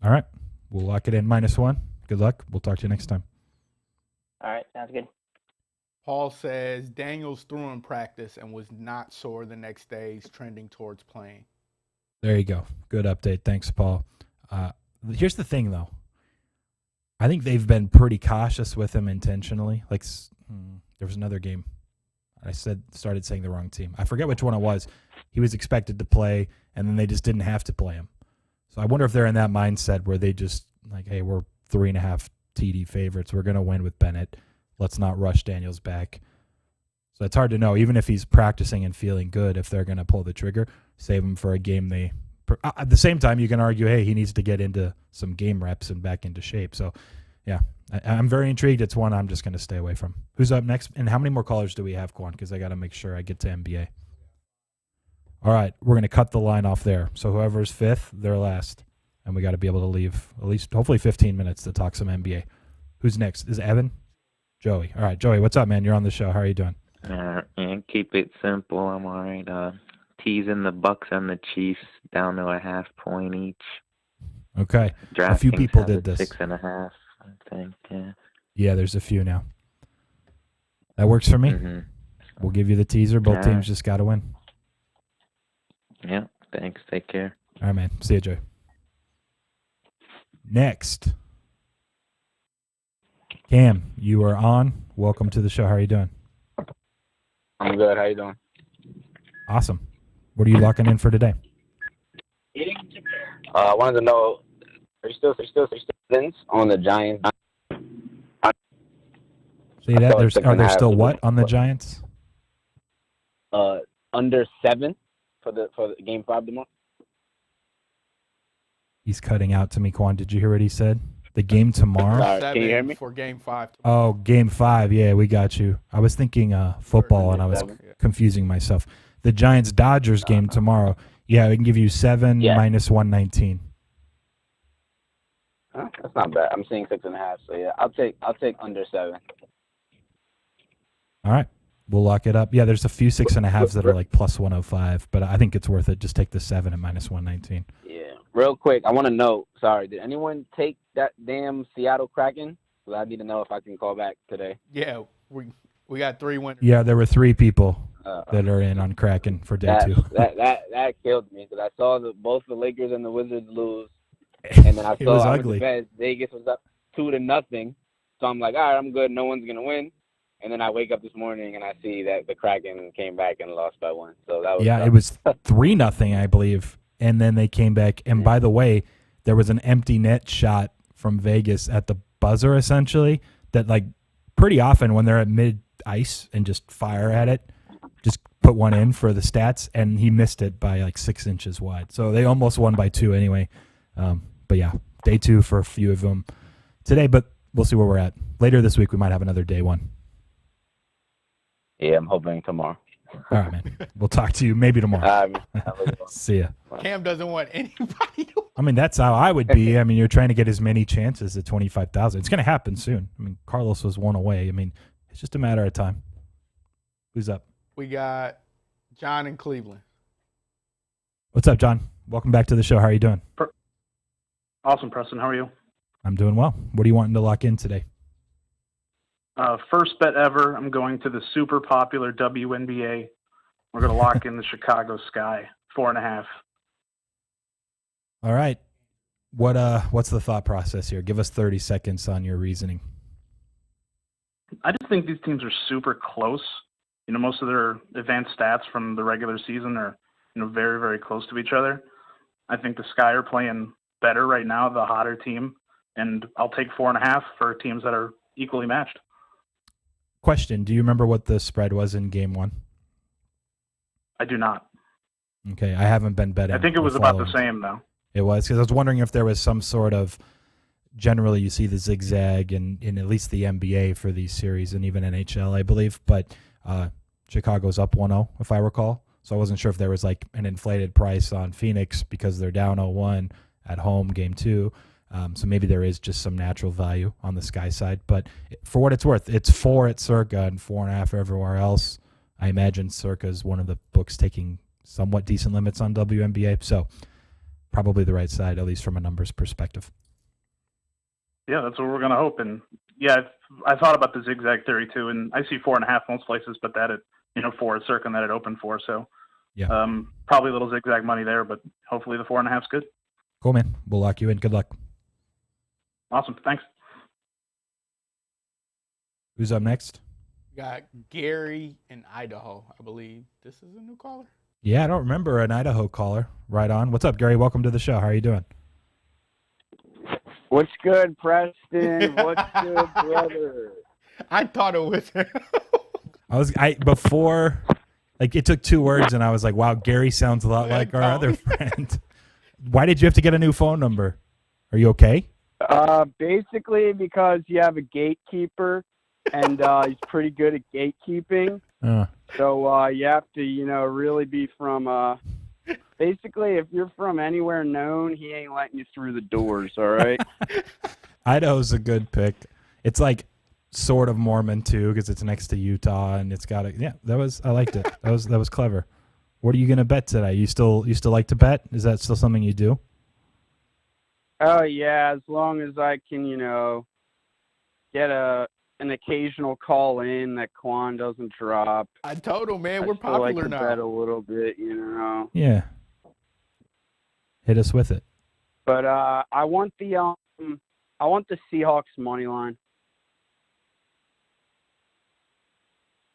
All right. We'll lock it in -1. Good luck. We'll talk to you next time. All right. Sounds good. Paul says Daniels threw in practice and was not sore the next day. He's trending towards playing. There you go. Good update. Thanks, Paul. Here's the thing, though. I think they've been pretty cautious with him intentionally. Like, there was another game. I started saying the wrong team. I forget which one it was. He was expected to play, and then they just didn't have to play him. So I wonder if they're in that mindset where they just, like, hey, we're 3.5 TD favorites. We're going to win with Bennett. Let's not rush Daniels back. So it's hard to know, even if he's practicing and feeling good, if they're going to pull the trigger, save him for a game at the same time, you can argue, hey, he needs to get into some game reps and back into shape. So Yeah, I'm very intrigued. It's one I'm just going to stay away from. Who's up next? And how many more callers do we have, Qwan? Because I got to make sure I get to NBA. All right, we're going to cut the line off there. So whoever's fifth, they're last. And we got to be able to leave at least, hopefully, 15 minutes to talk some NBA. Who's next? Is Evan? Joey. All right, Joey, what's up, man? You're on the show. How are you doing? And keep it simple. I'm all right. Teasing the Bucks and the Chiefs down to a 0.5 point each. Okay. A few people did this. 6.5, I think. Yeah. Yeah, there's a few now. That works for me. Mm-hmm. We'll give you the teaser. Both teams just got to win. Yeah, thanks. Take care. All right, man. See you, Joey. Next. Cam, you are on. Welcome to the show. How are you doing? I'm good. How you doing? Awesome. What are you locking in for today? I wanted to know, are you still on the Giants? See that? Are there still what on the Giants? Under 7 for the Game 5 tomorrow. He's cutting out to me, Qwan. Did you hear what he said? The game tomorrow? Can you hear me? For Game 5. Oh, Game 5. Yeah, we got you. I was thinking football, and I was confusing myself. The Giants-Dodgers game tomorrow. Yeah, we can give you 7 minus 119. That's not bad. I'm seeing 6.5. So yeah, I'll take under 7. All right, we'll lock it up. Yeah, there's a few 6.5s that are like plus 105, but I think it's worth it. Just take the 7 and minus 119. Yeah. Real quick, I want to know. Sorry, did anyone take that damn Seattle Kraken? Well, I need to know if I can call back today. Yeah, we got 3 winners. Yeah, there were 3 people that are in on Kraken for day 2. That killed me because I saw both the Lakers and the Wizards lose, and then I It was saw ugly. Vegas was up 2-0. So I'm like, all right, I'm good. No one's gonna win. And then I wake up this morning and I see that the Kraken came back and lost by 1. So that was it was 3-0, I believe, and then they came back. And by the way, there was an empty net shot from Vegas at the buzzer, essentially, that like pretty often when they're at mid ice and just fire at it, just put one in for the stats, and he missed it by like 6 inches wide. So they almost won by 2 anyway. But yeah, day 2 for a few of them today, but we'll see where we're at. Later this week, we might have another day 1. Yeah, I'm hoping tomorrow. All right, man. We'll talk to you maybe tomorrow. See ya. Cam doesn't want anybody to. I mean, that's how I would be. I mean, you're trying to get as many chances at 25,000. It's going to happen soon. I mean, Carlos was 1 away. I mean, it's just a matter of time. Who's up? We got John in Cleveland. What's up, John? Welcome back to the show. How are you doing? Awesome, Preston. How are you? I'm doing well. What are you wanting to lock in today? First bet ever. I'm going to the super popular WNBA. We're going to lock in the Chicago Sky, 4.5. All right. What's the thought process here? Give us 30 seconds on your reasoning. I just think these teams are super close. You know, most of their advanced stats from the regular season are, very, very close to each other. I think the Sky are playing better right now, the hotter team, and I'll take 4.5 for teams that are equally matched. Question, do you remember what the spread was in game 1? I do not. Okay, I haven't been betting. I think it was about the same, though. It was, because I was wondering if there was some sort of, generally you see the zigzag in at least the NBA for these series and even NHL, I believe, but Chicago's up 1-0, if I recall. So I wasn't sure if there was like an inflated price on Phoenix because they're down 0-1 at home, game 2. So maybe there is just some natural value on the Sky side. But for what it's worth, it's 4 at Circa and 4.5 everywhere else. I imagine Circa is one of the books taking somewhat decent limits on WNBA. So probably the right side, at least from a numbers perspective. Yeah, that's what we're going to hope. And yeah, I thought about the zigzag theory too. And I see 4.5 most places, but that at 4 at Circa and that it opened 4. So yeah, probably a little zigzag money there, but hopefully the 4.5 is good. Cool, man. We'll lock you in. Good luck. Awesome. Thanks. Who's up next? We got Gary in Idaho, I believe. This is a new caller? Yeah, I don't remember an Idaho caller. Right on. What's up, Gary? Welcome to the show. How are you doing? What's good, Preston? What's good, brother? I thought it was before, like, it took 2 words, and I was like, wow, Gary sounds a lot like our other friend. Why did you have to get a new phone number? Are you okay? Basically because you have a gatekeeper, and he's pretty good at gatekeeping. So you have to, really be from. Basically, if you're from anywhere known, he ain't letting you through the doors. All right. Idaho's a good pick. It's like sort of Mormon too, because it's next to Utah, and it's got a I liked it. That was clever. What are you gonna bet today? You still like to bet? Is that still something you do? Oh yeah, as long as I can, get an occasional call in that Qwan doesn't drop. I told him, man, we're still like popular to now. bet a little bit, Yeah. Hit us with it. But I want the Seahawks money line.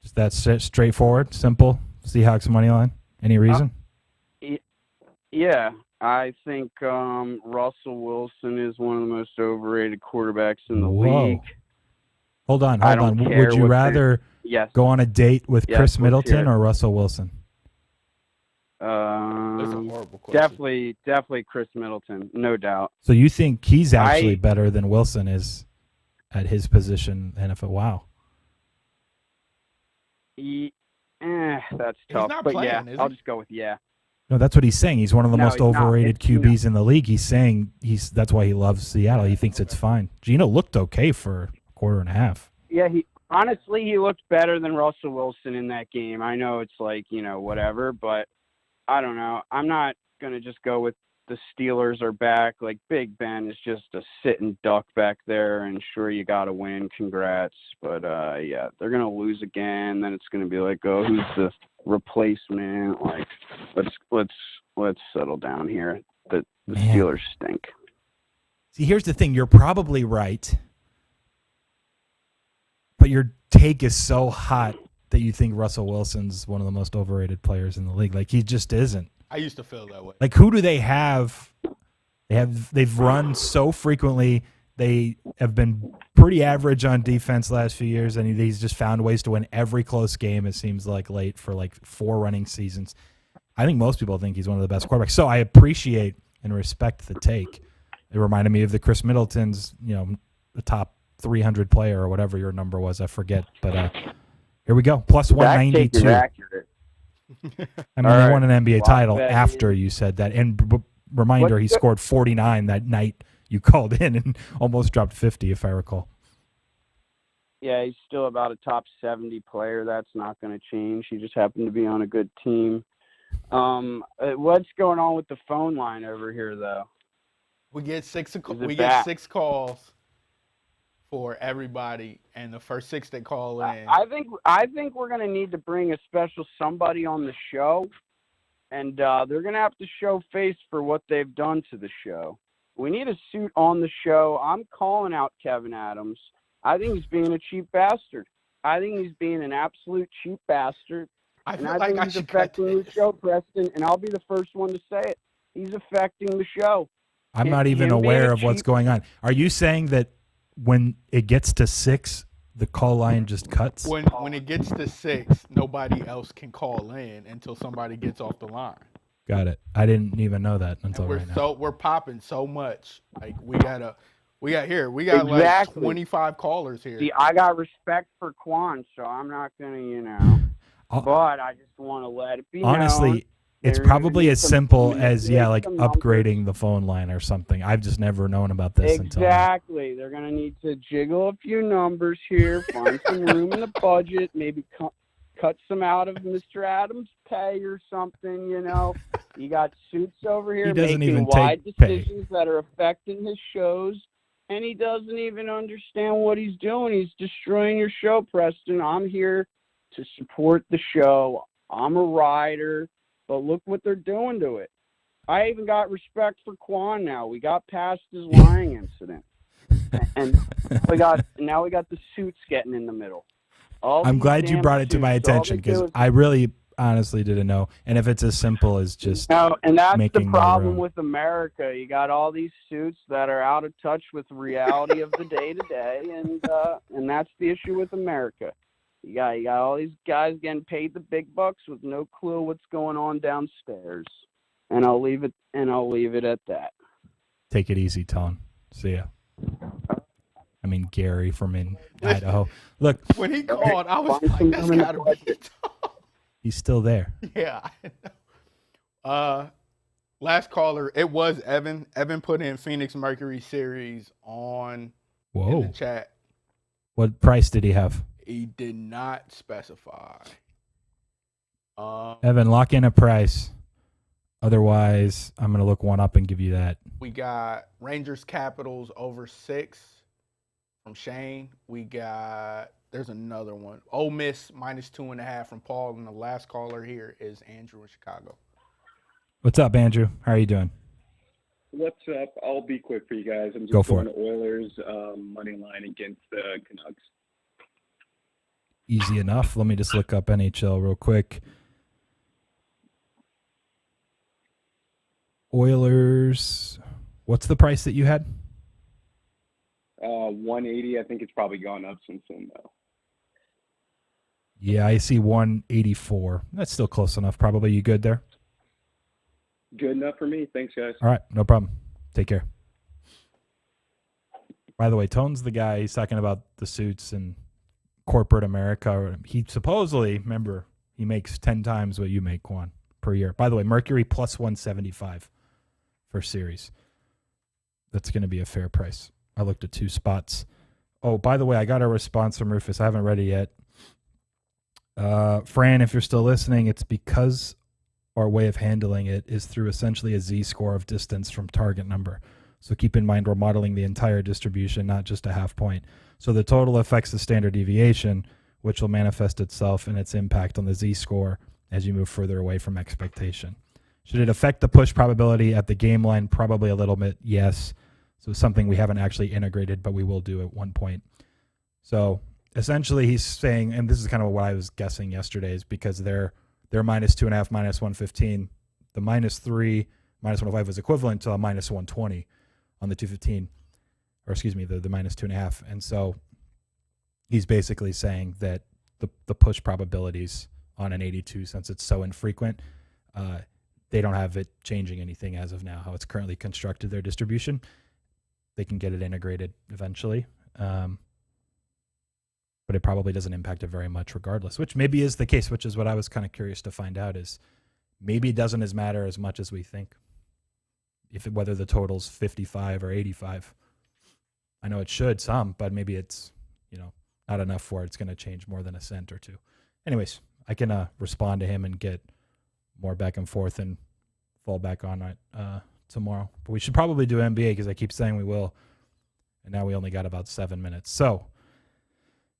Just that straightforward, simple. Seahawks money line. Any reason? Yeah, I think Russell Wilson is one of the most overrated quarterbacks in the league. Hold on. I don't care Would you what rather go on a date with Chris let's hear Middleton it. or Russell Wilson? That's a horrible question. Definitely Chris Middleton, no doubt. So you think he's actually better than Wilson is at his position in NFL? Wow. That's tough. not But playing, is I'll he? just go with No, that's what he's saying. He's one of the No, most he's not. overrated It's QBs in the league. He's saying that's why he loves Seattle. He thinks it's fine. Geno looked okay for a quarter and a half. Yeah, he looked better than Russell Wilson in that game. I know it's like, whatever, but I don't know. I'm not going to just go with the Steelers are back. Like, Big Ben is just a sitting duck back there, and sure, you got to win. Congrats. But, yeah, they're going to lose again. Then it's going to be like, oh, who's the replacement? Like, let's settle down here. The Steelers stink. See, here's the thing. You're probably right, but your take is so hot that you think Russell Wilson's one of the most overrated players in the league. Like, he just isn't. I used to feel that way. Like, who do they have? They've run so frequently. They have been pretty average on defense last few years, and he's just found ways to win every close game, it seems like, late for like 4 running seasons. I think most people think he's one of the best quarterbacks. So I appreciate and respect the take. It reminded me of the Chris Middleton's, the top 300 player or whatever your number was. I forget. But here we go. Plus 192. That take is accurate. I mean, they won an NBA title after you said that. And reminder, he scored 49 that night you called in and almost dropped 50, if I recall. Yeah, he's still about a top 70 player. That's not going to change. He just happened to be on a good team. What's going on with the phone line over here, though? We get 6 back? 6 calls for everybody, and the first 6 that call in. I think we're going to need to bring a special somebody on the show, and they're going to have to show face for what they've done to the show. We need a suit on the show. I'm calling out Kevin Adams. I think he's being a cheap bastard. I think he's being an absolute cheap bastard. I think he's affecting the show, Preston, and I'll be the first one to say it. He's affecting the show. I'm not even aware of what's going on. Are you saying that when it gets to 6, the call line just cuts? When it gets to 6, nobody else can call in until somebody gets off the line. Got it. I didn't even know that until right now. We're popping so much. Like we got like 25 callers here. See, I got respect for Qwan, so I'm not gonna, but I just want to let it be honestly known. It's probably as simple as like upgrading the phone line or something. I've just never known about this until now. Exactly. They're going to need to jiggle a few numbers here, find some room in the budget, maybe cut some out of Mr. Adams' pay or something, You got Suits over here making wide decisions that are affecting his shows, and he doesn't even understand what he's doing. He's destroying your show, Preston. I'm here to support the show. I'm a rider. But look what they're doing to it. I even got respect for Qwan now. We got past his lying incident. And now we got the Suits getting in the middle. I'm glad you brought it to my attention because I really honestly didn't know. And if it's as simple as just and that's the making problem with America. You got all these suits that are out of touch with the reality of the day-to-day, and that's the issue with America. You got all these guys getting paid the big bucks with no clue what's going on downstairs. And I'll leave it at that. Take it easy, Tone. See ya. I mean Gary from in Idaho. Look, when he called, I was like, that's gotta be he's still there. Yeah. Last caller, it was Evan. Evan put in Phoenix Mercury series in the chat. What price did he have? He did not specify. Evan, lock in a price. Otherwise, I'm going to look one up and give you that. We got Rangers Capitals over 6 from Shane. There's another one. Ole Miss -2.5 from Paul. And the last caller here is Andrew in Chicago. What's up, Andrew? How are you doing? What's up? I'll be quick for you guys. I'm just Go for going Oilers money line against the Canucks. Easy enough. Let me just look up NHL real quick. Oilers. What's the price that you had? 180. I think it's probably gone up since then, though. Yeah, I see 184. That's still close enough. Probably. You good there? Good enough for me. Thanks, guys. All right, no problem. Take care. By the way, Tone's the guy. He's talking about the suits and corporate America. He supposedly, remember, he makes 10 times what you make, Qwan, per year. By the way, Mercury plus 175 for series. That's going to be a fair price. I looked at 2 spots. Oh, by the way, I got a response from Rufus. I haven't read it yet. Fran, if you're still listening, it's because our way of handling it is through essentially a z-score of distance from target number. So keep in mind we're modeling the entire distribution, not just a half point. So the total affects the standard deviation, which will manifest itself in its impact on the z-score as you move further away from expectation. Should it affect the push probability at the game line? Probably a little bit, yes. So something we haven't actually integrated, but we will do at one point. So essentially he's saying, and this is kind of what I was guessing yesterday, is because they're -2.5, -115. The -3, -105 is equivalent to a -120 on the 215, or excuse me, the -2.5. And so he's basically saying that the push probabilities on an 82, since it's so infrequent, they don't have it changing anything as of now, how it's currently constructed, their distribution. They can get it integrated eventually. But it probably doesn't impact it very much regardless, which maybe is the case, which is what I was kind of curious to find out, is maybe it doesn't matter as much as we think, whether the total's 55 or 85. I know it should some, but maybe it's, not enough for it's going to change more than a cent or two. Anyways, I can respond to him and get more back and forth and fall back on it tomorrow. But we should probably do NBA because I keep saying we will, and now we only got about 7 minutes. So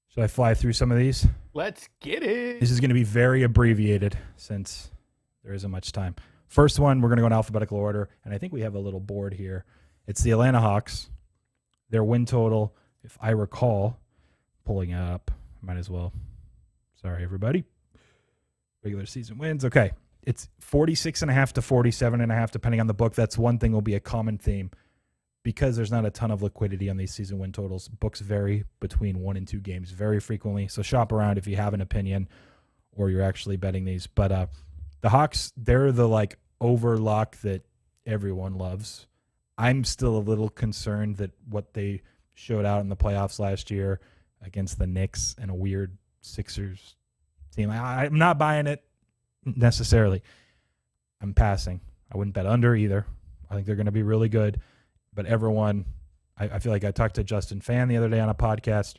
should I fly through some of these? Let's get it. This is going to be very abbreviated since there isn't much time. First one, we're going to go in alphabetical order, and I think we have a little board here. It's the Atlanta Hawks. Their win total, if I recall, pulling it up, might as well. Sorry, everybody. Regular season wins. Okay. It's 46.5 to 47.5, depending on the book. That's one thing will be a common theme. Because there's not a ton of liquidity on these season win totals, books vary between 1 and 2 games very frequently. So shop around if you have an opinion or you're actually betting these. But the Hawks, they're the overlock that everyone loves. I'm still a little concerned that what they showed out in the playoffs last year against the Knicks and a weird Sixers team, I'm not buying it necessarily. I'm passing. I wouldn't bet under either. I think they're going to be really good. But everyone, I feel like I talked to Justin Fan the other day on a podcast.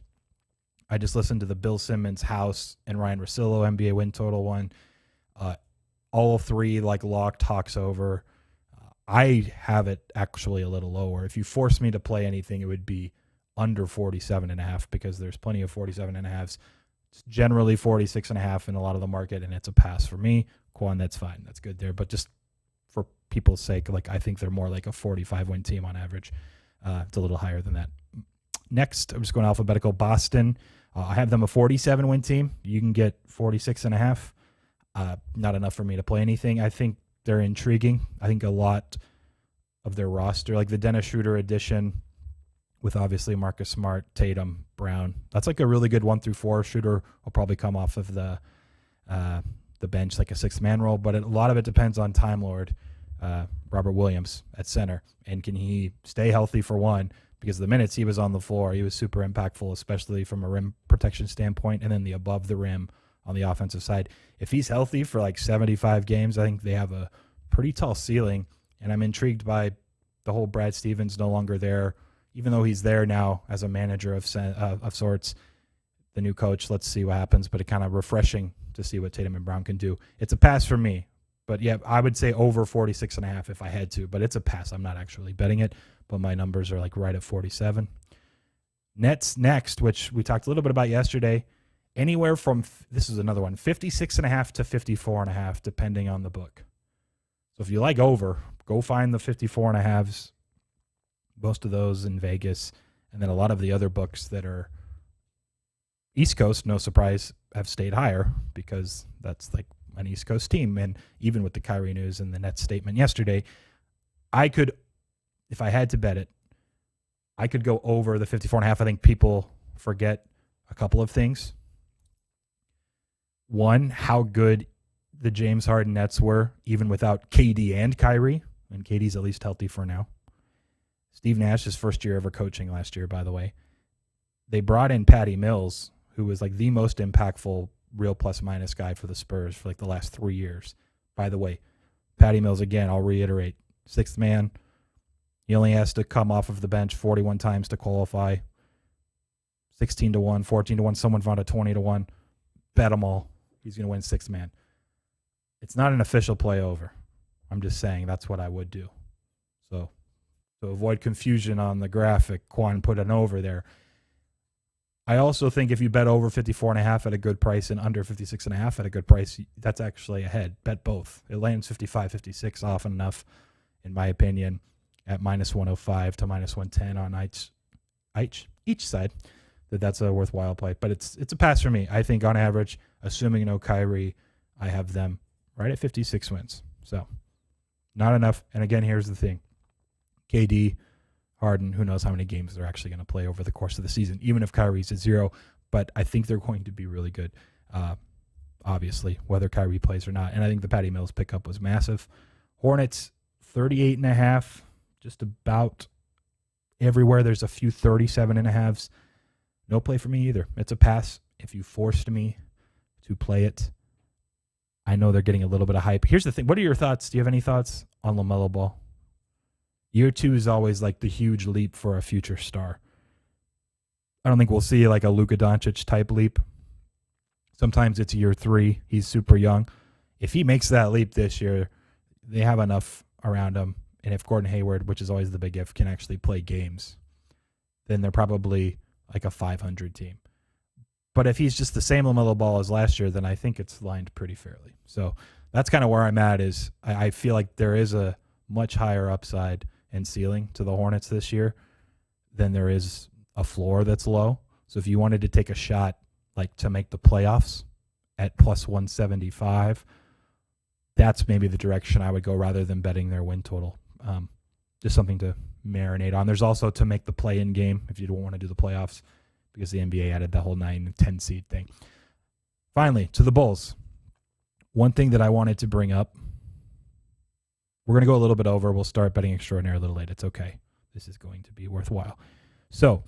I just listened to the Bill Simmons House and Ryan Russillo NBA win total one. All 3 locked Hawks over. I have it actually a little lower. If you force me to play anything, it would be under 47.5 because there's plenty of 47.5s. It's generally 46.5 in a lot of the market, and it's a pass for me. Qwan, that's fine. That's good there. But just for people's sake, I think they're more like a 45-win team on average. It's a little higher than that. Next, I'm just going alphabetical. Boston. I have them a 47-win team. You can get 46.5. Not enough for me to play anything. I think they're intriguing. I think a lot of their roster, like the Dennis Schroeder addition with obviously Marcus Smart, Tatum, Brown. That's a really good 1 through 4. Schroeder will probably come off of the bench like a 6-man role, but a lot of it depends on Time Lord, Robert Williams at center. And can he stay healthy for one, because the minutes he was on the floor, he was super impactful, especially from a rim protection standpoint, and then the above the rim on the offensive side. If he's healthy for like 75 games, I think they have a pretty tall ceiling, and I'm intrigued by the whole Brad Stevens no longer there, even though he's there now as a manager of sorts, the new coach. Let's see what happens, but it's kind of refreshing to see what Tatum and Brown can do. It's a pass for me, but yeah, I would say over 46.5 if I had to, but it's a pass. I'm not actually betting it, but my numbers are like right at 47. Nets next, which we talked a little bit about yesterday, anywhere from, this is another one, 56.5 to 54.5, depending on the book. So if you like over, go find the 54.5s, most of those in Vegas, and then a lot of the other books that are East Coast, no surprise, have stayed higher because that's like an East Coast team. And even with the Kyrie news and the Nets statement yesterday, I could, if I had to bet it, I could go over the 54.5. I think people forget a couple of things. One, how good the James Harden Nets were, even without KD and Kyrie. And KD's at least healthy for now. Steve Nash, his first year ever coaching last year, by the way. They brought in Patty Mills, who was like the most impactful real plus-minus guy for the Spurs for like the last 3 years. By the way, Patty Mills, again, I'll reiterate, sixth man. He only has to come off of the bench 41 times to qualify. 16-1, 14-1, someone found a 20-1. Bet them all. He's going to win sixth man. It's not an official play over. I'm just saying that's what I would do. So to avoid confusion on the graphic, Qwan put an over there. I also think if you bet over 54.5 at a good price and under 56.5 at a good price, that's actually ahead. Bet both. It lands 55, 56 often enough, in my opinion, at minus 105 to minus 110 on each side, that's a worthwhile play. But it's a pass for me. I think on average, assuming no Kyrie, I have them right at 56 wins. So not enough. And again, here's the thing. KD, Harden, who knows how many games they're actually going to play over the course of the season, even if Kyrie's at 0. But I think they're going to be really good, obviously, whether Kyrie plays or not. And I think the Patty Mills pickup was massive. Hornets, 38.5, just about everywhere. There's a few 37.5s. No play for me either. It's a pass if you forced me to play it. I know they're getting a little bit of hype. Here's the thing. What are your thoughts? Do you have any thoughts on LaMelo Ball? Year 2 is always like the huge leap for a future star. I don't think we'll see like a Luka Doncic type leap. Sometimes it's year 3. He's super young. If he makes that leap this year, they have enough around him. And if Gordon Hayward, which is always the big if, can actually play games, then they're probably like a 500 team. But if he's just the same LaMelo Ball as last year, then I think it's lined pretty fairly. So that's kind of where I'm at. Is I feel like there is a much higher upside and ceiling to the Hornets this year than there is a floor that's low. So if you wanted to take a shot like to make the playoffs at plus 175, that's maybe the direction I would go rather than betting their win total. Just something to marinate on. There's also to make the play-in game if you don't want to do the playoffs, because the NBA added the whole 9 and 10 seed thing. Finally, to the Bulls. One thing that I wanted to bring up, we're going to go a little bit over. We'll start betting extraordinary a little late. It's okay. This is going to be worthwhile. So,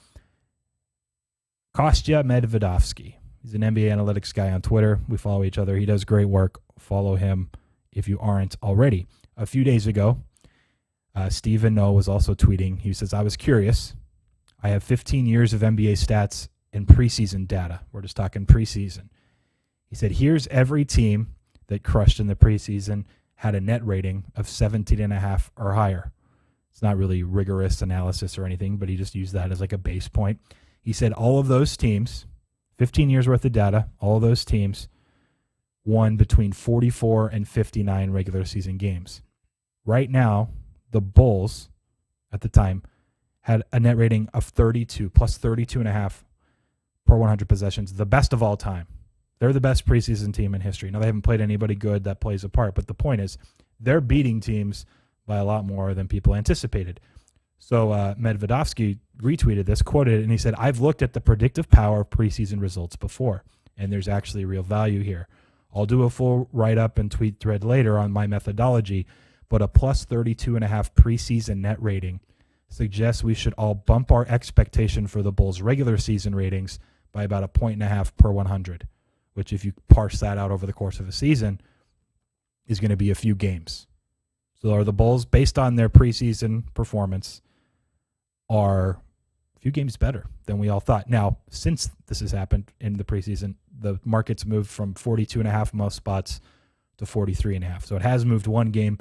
Kostya Medvedovsky. He's an NBA analytics guy on Twitter. We follow each other. He does great work. Follow him if you aren't already. A few days ago, Stephen Noah was also tweeting. He says, I was curious. I have 15 years of NBA stats and preseason data. We're just talking preseason. He said, here's every team that crushed in the preseason, had a net rating of 17.5 or higher. It's not really rigorous analysis or anything, but he just used that as like a base point. He said all of those teams, 15 years worth of data, all of those teams won between 44 and 59 regular season games. Right now, the Bulls at the time had a net rating of 32, plus 32.5 per 100 possessions, the best of all time. They're the best preseason team in history. Now, they haven't played anybody good that plays a part, but the point is they're beating teams by a lot more than people anticipated. So Medvedovsky retweeted this, quoted it, and he said, I've looked at the predictive power of preseason results before, and there's actually real value here. I'll do a full write-up and tweet thread later on my methodology, but a plus 32.5 preseason net rating suggests we should all bump our expectation for the Bulls' regular season ratings by about 1.5 per 100, which if you parse that out over the course of a season is going to be a few games. So are the Bulls, based on their preseason performance, are a few games better than we all thought. Now, since this has happened in the preseason, the market's moved from 42.5 most spots to 43.5. So it has moved one game,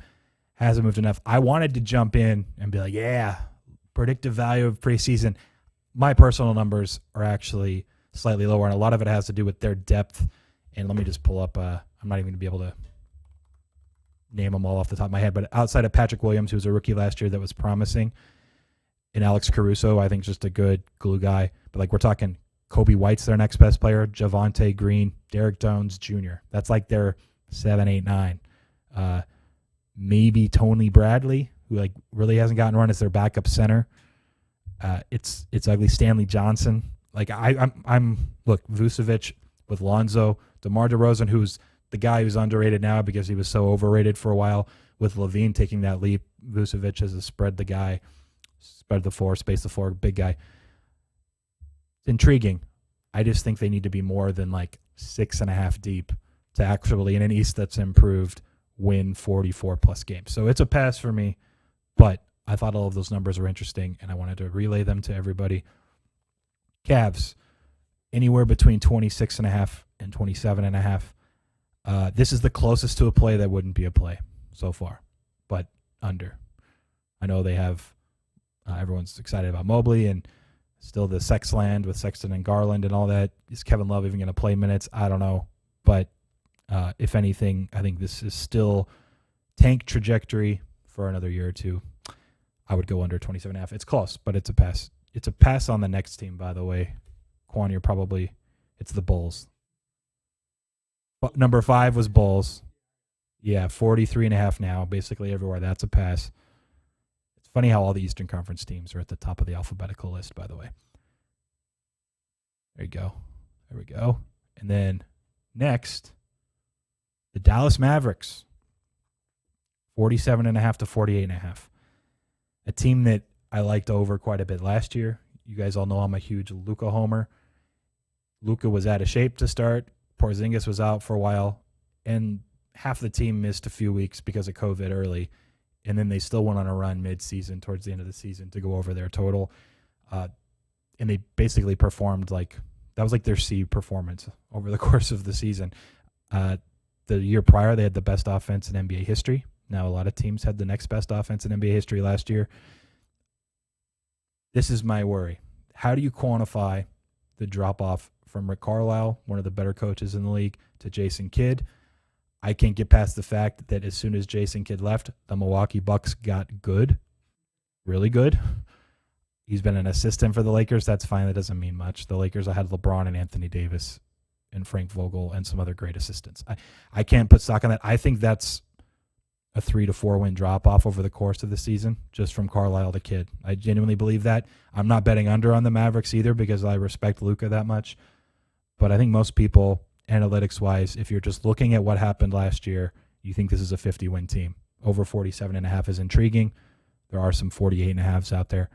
hasn't moved enough. I wanted to jump in and be like, yeah, predictive value of preseason. My personal numbers are actually slightly lower, and a lot of it has to do with their depth. And let me just pull up, I'm not even going to be able to name them all off the top of my head, but outside of Patrick Williams, who was a rookie last year that was promising, and Alex Caruso, I think just a good glue guy. But like we're talking Kobe White's their next best player, Javonte Green, Derek Jones Jr. That's like their 7, 8, 9. Maybe Tony Bradley, who like really hasn't gotten run as their backup center. It's ugly. Stanley Johnson. Like I'm look, Vucevic with Lonzo, DeMar DeRozan, who's the guy who's underrated now because he was so overrated for a while, with Levine taking that leap. Vucevic as a spread the floor, space the floor, big guy. It's intriguing. I just think they need to be more than like 6.5 deep to actually, in an East that's improved, win 44+ games. So it's a pass for me, but I thought all of those numbers were interesting, and I wanted to relay them to everybody. Cavs, anywhere between 26.5 and 27.5. This is the closest to a play that wouldn't be a play so far, but under. I know they have everyone's excited about Mobley and still the sex land with Sexton and Garland and all that. Is Kevin Love even going to play minutes? I don't know. But if anything, I think this is still tank trajectory for another year or two. I would go under 27.5. It's close, but it's a pass. It's a pass on the next team, by the way. Qwan, you're probably, it's the Bulls. But number 5 was Bulls. Yeah, 43.5 now, basically everywhere. That's a pass. It's funny how all the Eastern Conference teams are at the top of the alphabetical list, by the way. There you go. There we go. And then next, the Dallas Mavericks, 47.5 to 48.5. A team that I liked over quite a bit last year. You guys all know I'm a huge Luka homer. Luka was out of shape to start. Porzingis was out for a while, and half the team missed a few weeks because of COVID early, and then they still went on a run mid-season towards the end of the season to go over their total, and they basically performed like that was like their C performance over the course of the season. The year prior, they had the best offense in NBA history. Now a lot of teams had the next best offense in NBA history last year. This is my worry. How do you quantify the drop-off from Rick Carlisle, one of the better coaches in the league, to Jason Kidd? I can't get past the fact that as soon as Jason Kidd left, the Milwaukee Bucks got good, really good. He's been an assistant for the Lakers. That's fine. That doesn't mean much. The Lakers, I had LeBron and Anthony Davis and Frank Vogel and some other great assistants. I can't put stock on that. I think that's a 3 to 4 win drop-off over the course of the season, just from Carlisle to Kidd. I genuinely believe that. I'm not betting under on the Mavericks either because I respect Luka that much. But I think most people, analytics-wise, if you're just looking at what happened last year, you think this is a 50-win team. Over 47.5 is intriguing. There are some 48.5s out there.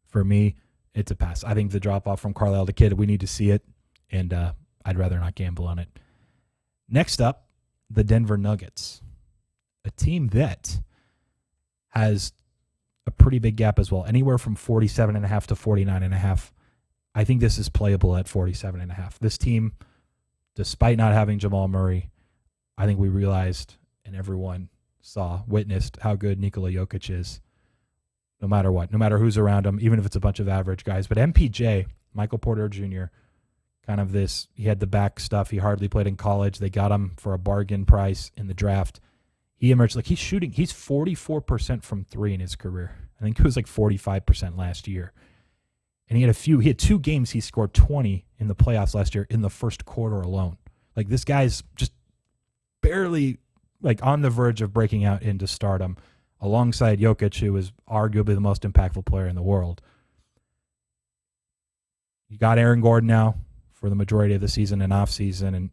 For me, it's a pass. I think the drop-off from Carlisle to Kidd, we need to see it, and I'd rather not gamble on it. Next up, the Denver Nuggets, a team that has a pretty big gap as well, anywhere from 47.5 to 49.5. I think this is playable at 47.5. This team, despite not having Jamal Murray, I think we realized and everyone witnessed how good Nikola Jokic is, no matter what, no matter who's around him, even if it's a bunch of average guys. But MPJ, Michael Porter Jr., kind of this, he had the back stuff. He hardly played in college. They got him for a bargain price in the draft. He emerged like he's 44% from 3 in his career. I think it was like 45% last year. And he had 2 games he scored 20 in the playoffs last year in the first quarter alone. Like this guy's just barely like on the verge of breaking out into stardom alongside Jokic, who is arguably the most impactful player in the world. You got Aaron Gordon now for the majority of the season and off season, and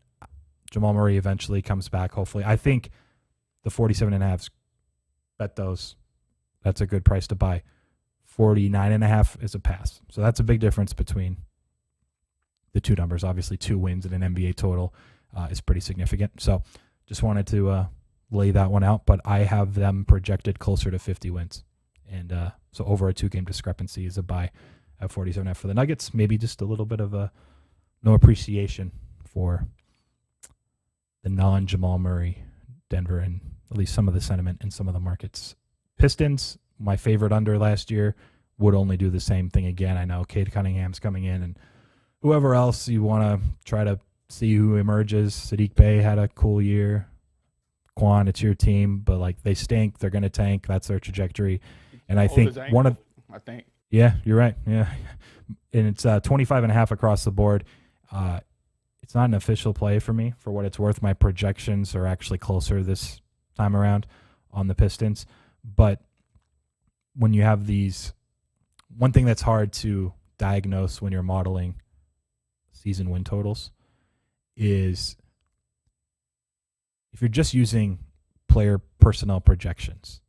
Jamal Murray eventually comes back, hopefully. I think the 47.5s, bet those. That's a good price to buy. 49.5 is a pass. So that's a big difference between the two numbers. Obviously, 2 wins in an NBA total is pretty significant. So just wanted to lay that one out, but I have them projected closer to 50 wins. And so over a 2-game discrepancy is a buy at 47.5 for the Nuggets. Maybe just a little bit of no appreciation for the non-Jamal Murray Denver, and at least some of the sentiment in some of the markets. Pistons, my favorite under last year, would only do the same thing again. I know Cade Cunningham's coming in, and whoever else you want to try to see who emerges. Sadiq Bey had a cool year. Qwan, it's your team, but like they stink. They're going to tank. That's their trajectory. And I think yeah, you're right. Yeah. And it's 25.5 across the board. It's not an official play for me, for what it's worth. My projections are actually closer this time around on the Pistons. But when you have these, one thing that's hard to diagnose when you're modeling season win totals is if you're just using player personnel projections,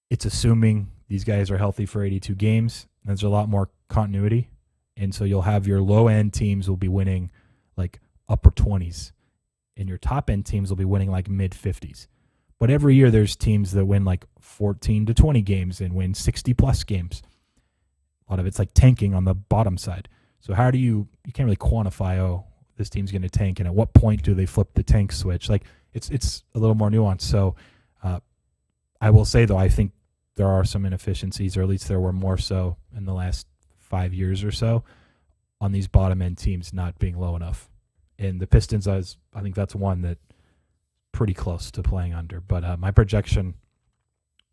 it's assuming these guys are healthy for 82 games. There's a lot more continuity. And so you'll have your low-end teams will be winning like upper 20s, and your top-end teams will be winning like mid-50s. But every year there's teams that win like 14 to 20 games and win 60-plus games. A lot of it's like tanking on the bottom side. So how do you can't really quantify, oh, this team's going to tank, and at what point do they flip the tank switch? Like it's a little more nuanced. So I will say, though, I think there are some inefficiencies, or at least there were more so in the last 5 years or so, on these bottom end teams not being low enough. And the Pistons, I think that's one that pretty close to playing under. But my projection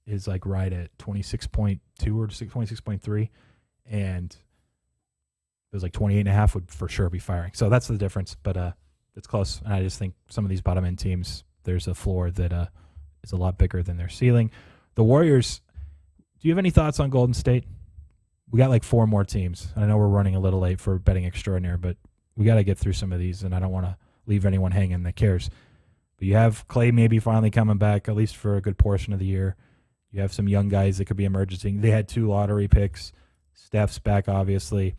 is like right at 26.2 or 26.3, and it was like 28.5 would for sure be firing. So that's the difference, but it's close. And I just think some of these bottom end teams, there's a floor that is a lot bigger than their ceiling. The Warriors, do you have any thoughts on Golden State? We got like 4 more teams. I know we're running a little late for betting extraordinaire, but we got to get through some of these, and I don't want to leave anyone hanging that cares. But you have Clay maybe finally coming back, at least for a good portion of the year. You have some young guys that could be emerging. They had 2 lottery picks. Steph's back, obviously.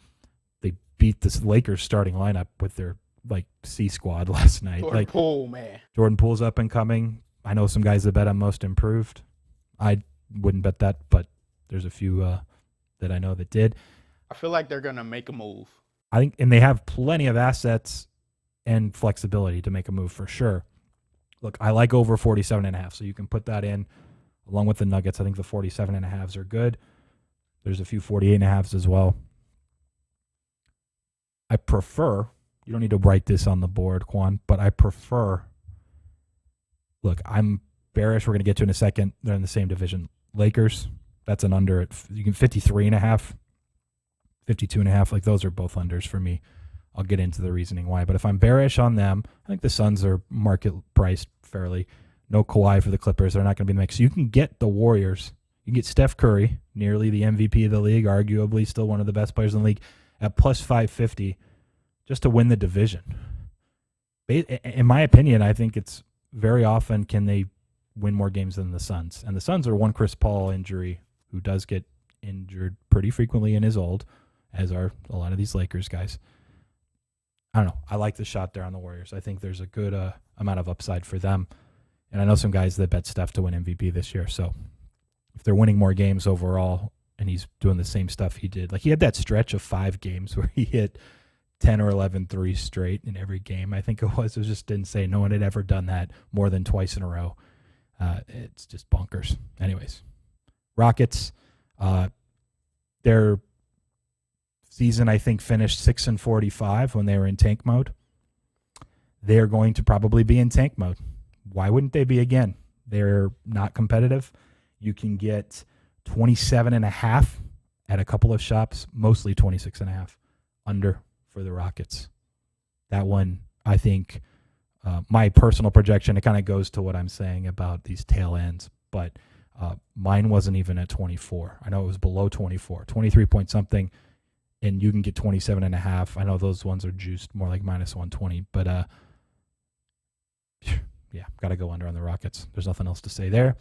They beat this Lakers starting lineup with their like C squad last night. Jordan like Poole, man. Jordan Poole's up and coming. I know some guys that bet on most improved. I wouldn't bet that, but there's a few that I know that did. I feel like they're going to make a move. I think, and they have plenty of assets and flexibility to make a move for sure. Look, I like over 47.5, so you can put that in along with the Nuggets. I think the 47.5s are good. There's a few 48.5s as well. I prefer, you don't need to write this on the board, Qwan, but I prefer, look, I'm bearish. We're going to get to in a second. They're in the same division. Lakers, that's an under at, you can 53.5, 52.5. Like those are both unders for me. I'll get into the reasoning why. But if I'm bearish on them, I think the Suns are market priced fairly. No Kawhi for the Clippers. They're not going to be in the mix. So you can get the Warriors. You can get Steph Curry, nearly the MVP of the league, arguably still one of the best players in the league, at plus 550 just to win the division. In my opinion, I think it's very often can they win more games than the Suns. And the Suns are one Chris Paul injury who does get injured pretty frequently and is old, as are a lot of these Lakers guys. I don't know. I like the shot there on the Warriors. I think there's a good amount of upside for them. And I know some guys that bet Steph to win MVP this year. So if they're winning more games overall and he's doing the same stuff he did, like he had that stretch of 5 games where he hit 10 or 11 threes straight in every game. I think it was just insane. No one had ever done that more than twice in a row. It's just bonkers. Anyways, Rockets, their season, I think, finished 6-45 when they were in tank mode. They're going to probably be in tank mode. Why wouldn't they be again? They're not competitive. You can get 27.5 at a couple of shops, mostly 26.5 under for the Rockets. That one, I think, my personal projection, it kind of goes to what I'm saying about these tail ends, but mine wasn't even at 24. I know it was below 24, 23 point something, and you can get 27.5. I know those ones are juiced more like minus 120, but yeah, got to go under on the Rockets. There's nothing else to say there.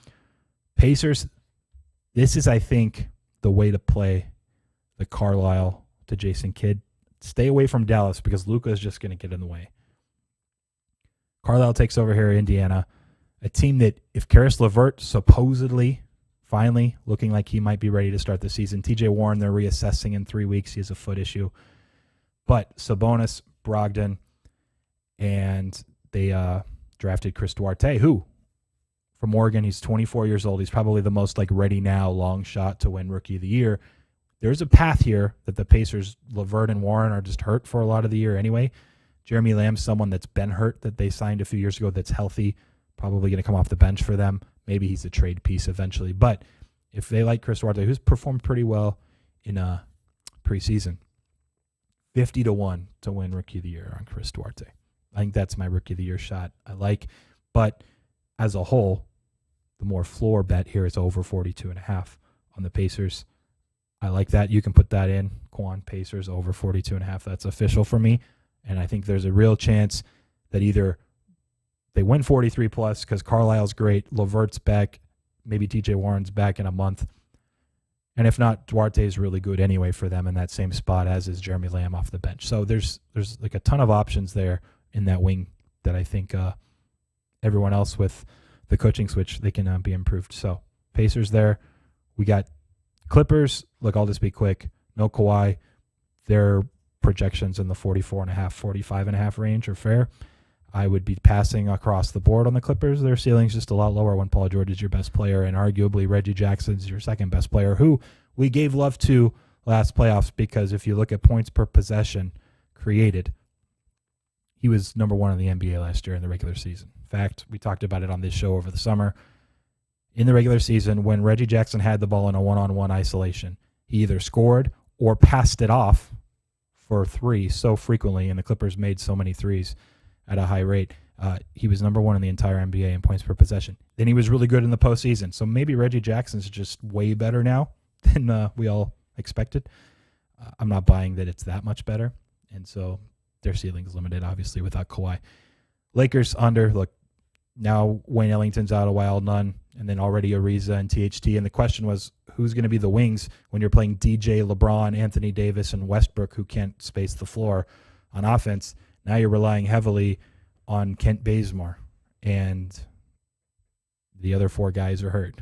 Pacers, this is, I think, the way to play the Carlisle to Jason Kidd. Stay away from Dallas because Luka is just going to get in the way. Carlisle takes over here at Indiana, a team that if Karis LeVert supposedly, finally, looking like he might be ready to start the season. TJ Warren, they're reassessing in 3 weeks. He has a foot issue. But Sabonis, Brogdon, and they drafted Chris Duarte, who, from Oregon, he's 24 years old. He's probably the most ready now long shot to win Rookie of the Year. There's a path here that the Pacers, LeVert and Warren, are just hurt for a lot of the year anyway. Jeremy Lamb's someone that's been hurt that they signed a few years ago that's healthy, probably going to come off the bench for them. Maybe he's a trade piece eventually. But if they like Chris Duarte, who's performed pretty well in preseason, 50-1 to win Rookie of the Year on Chris Duarte. I think that's my Rookie of the Year shot I like. But as a whole, the more floor bet here is over 42.5 on the Pacers. I like that. You can put that in. Qwan Pacers over 42.5. That's official for me. And I think there's a real chance that either they win 43 plus because Carlisle's great, LeVert's back, maybe TJ Warren's back in a month. And if not, Duarte is really good anyway for them in that same spot as is Jeremy Lamb off the bench. So there's a ton of options there in that wing that I think everyone else with the coaching switch, they can be improved. So Pacers there. We got Clippers. Look, I'll just be quick. No Kawhi. Their projections in the 44.5, 45.5 range are fair. I would be passing across the board on the Clippers. Their ceiling's just a lot lower when Paul George is your best player and arguably Reggie Jackson's your second best player, who we gave love to last playoffs because if you look at points per possession created, he was number one in the NBA last year in the regular season. In fact, we talked about it on this show over the summer. In the regular season, when Reggie Jackson had the ball in a one-on-one isolation, he either scored or passed it off for three so frequently, and the Clippers made so many threes at a high rate. He was number one in the entire NBA in points per possession. Then he was really good in the postseason. So maybe Reggie Jackson's just way better now than we all expected. I'm not buying that it's that much better. And so their ceiling is limited, obviously, without Kawhi. Lakers under. Look, now Wayne Ellington's out a while, none. And then already Ariza and THT. And the question was, who's going to be the wings when you're playing DJ, LeBron, Anthony Davis, and Westbrook, who can't space the floor on offense? Now you're relying heavily on Kent Bazemore, and the other four guys are hurt.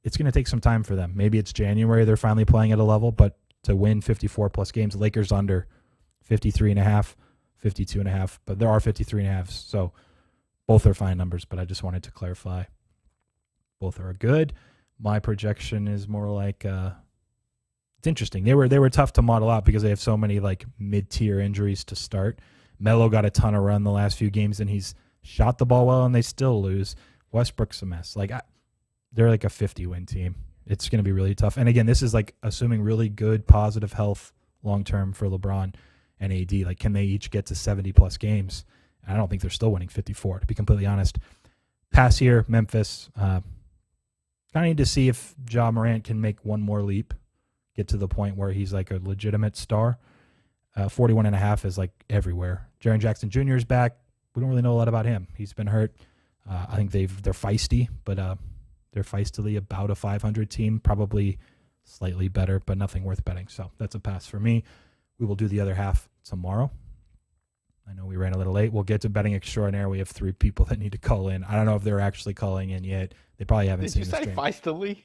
It's going to take some time for them. Maybe it's January, they're finally playing at a level, but to win 54-plus games, Lakers under 53.5, 52.5, but there are 53.5, so both are fine numbers, but I just wanted to clarify. Both are good. My projection is more like it's interesting. They were tough to model out because they have so many mid-tier injuries to start. Melo got a ton of run the last few games, and he's shot the ball well, and they still lose. Westbrook's a mess. They're a 50-win team. It's going to be really tough. And again, this is assuming really good positive health long-term for LeBron and AD. Can they each get to 70-plus games? And I don't think they're still winning 54, to be completely honest. Pass here, Memphis. Kind of need to see if Ja Morant can make one more leap, get to the point where he's a legitimate star. 41.5 is everywhere. Jaren Jackson Jr. is back. We don't really know a lot about him. He's been hurt. I think they're feisty, but they're feistily about a 500 team, probably slightly better, but nothing worth betting. So that's a pass for me. We will do the other half tomorrow. I know we ran a little late. We'll get to betting extraordinaire. We have 3 people that need to call in. I don't know if they're actually calling in yet. They probably haven't seen the stream. Did you say feistily?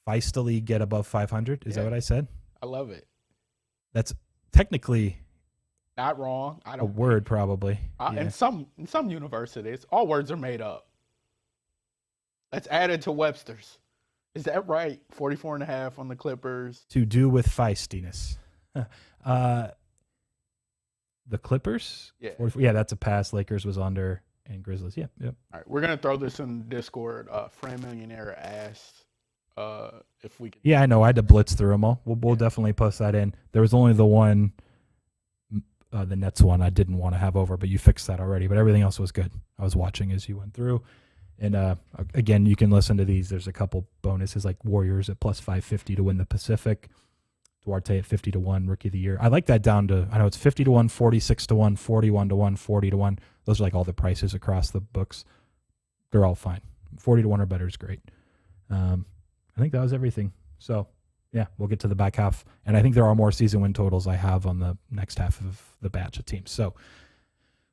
Feistily get above 500? Is that what I said? I love it. That's technically not wrong. I don't a word probably. In some universities, all words are made up. Let's add it to Webster's. Is that right? 44.5 on the Clippers. To do with feistiness. The Clippers? Yeah. Yeah, that's a pass. Lakers was under, and Grizzlies. Yep. All right, we're going to throw this in Discord. Fran Millionaire asked if we could. Yeah, I know. I had to blitz through them all. We'll definitely post that in. There was only the one, the Nets one, I didn't want to have over, but you fixed that already. But everything else was good. I was watching as you went through. And again, you can listen to these. There's a couple bonuses like Warriors at plus 550 to win the Pacific. Duarte at 50-1, Rookie of the Year. I like that down to, I know it's 50-1, 46-1, 41-1, 40-1. Those are all the prices across the books. They're all fine. 40-1 or better is great. I think that was everything. So, yeah, we'll get to the back half. And I think there are more season win totals I have on the next half of the batch of teams. So,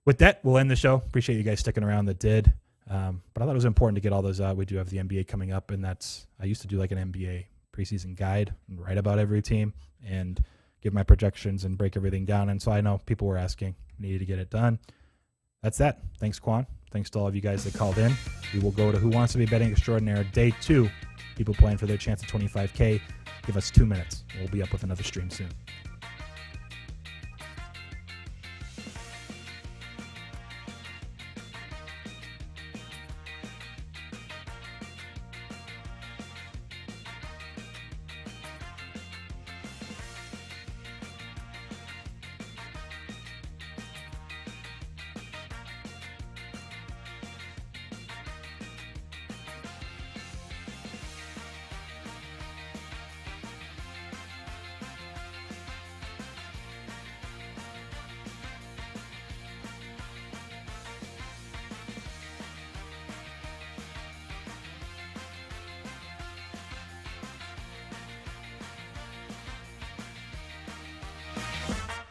with that, we'll end the show. Appreciate you guys sticking around that did. But I thought it was important to get all those out. We do have the NBA coming up, and I used to do like an NBA preseason guide and write about every team and give my projections and break everything down. And so I know people were asking, needed to get it done. That's that. Thanks, Qwan. Thanks to all of you guys that called in. We will go to Who Wants to Be Betting Extraordinaire Day 2. People playing for their chance at $25K. Give us 2 minutes. We'll be up with another stream soon.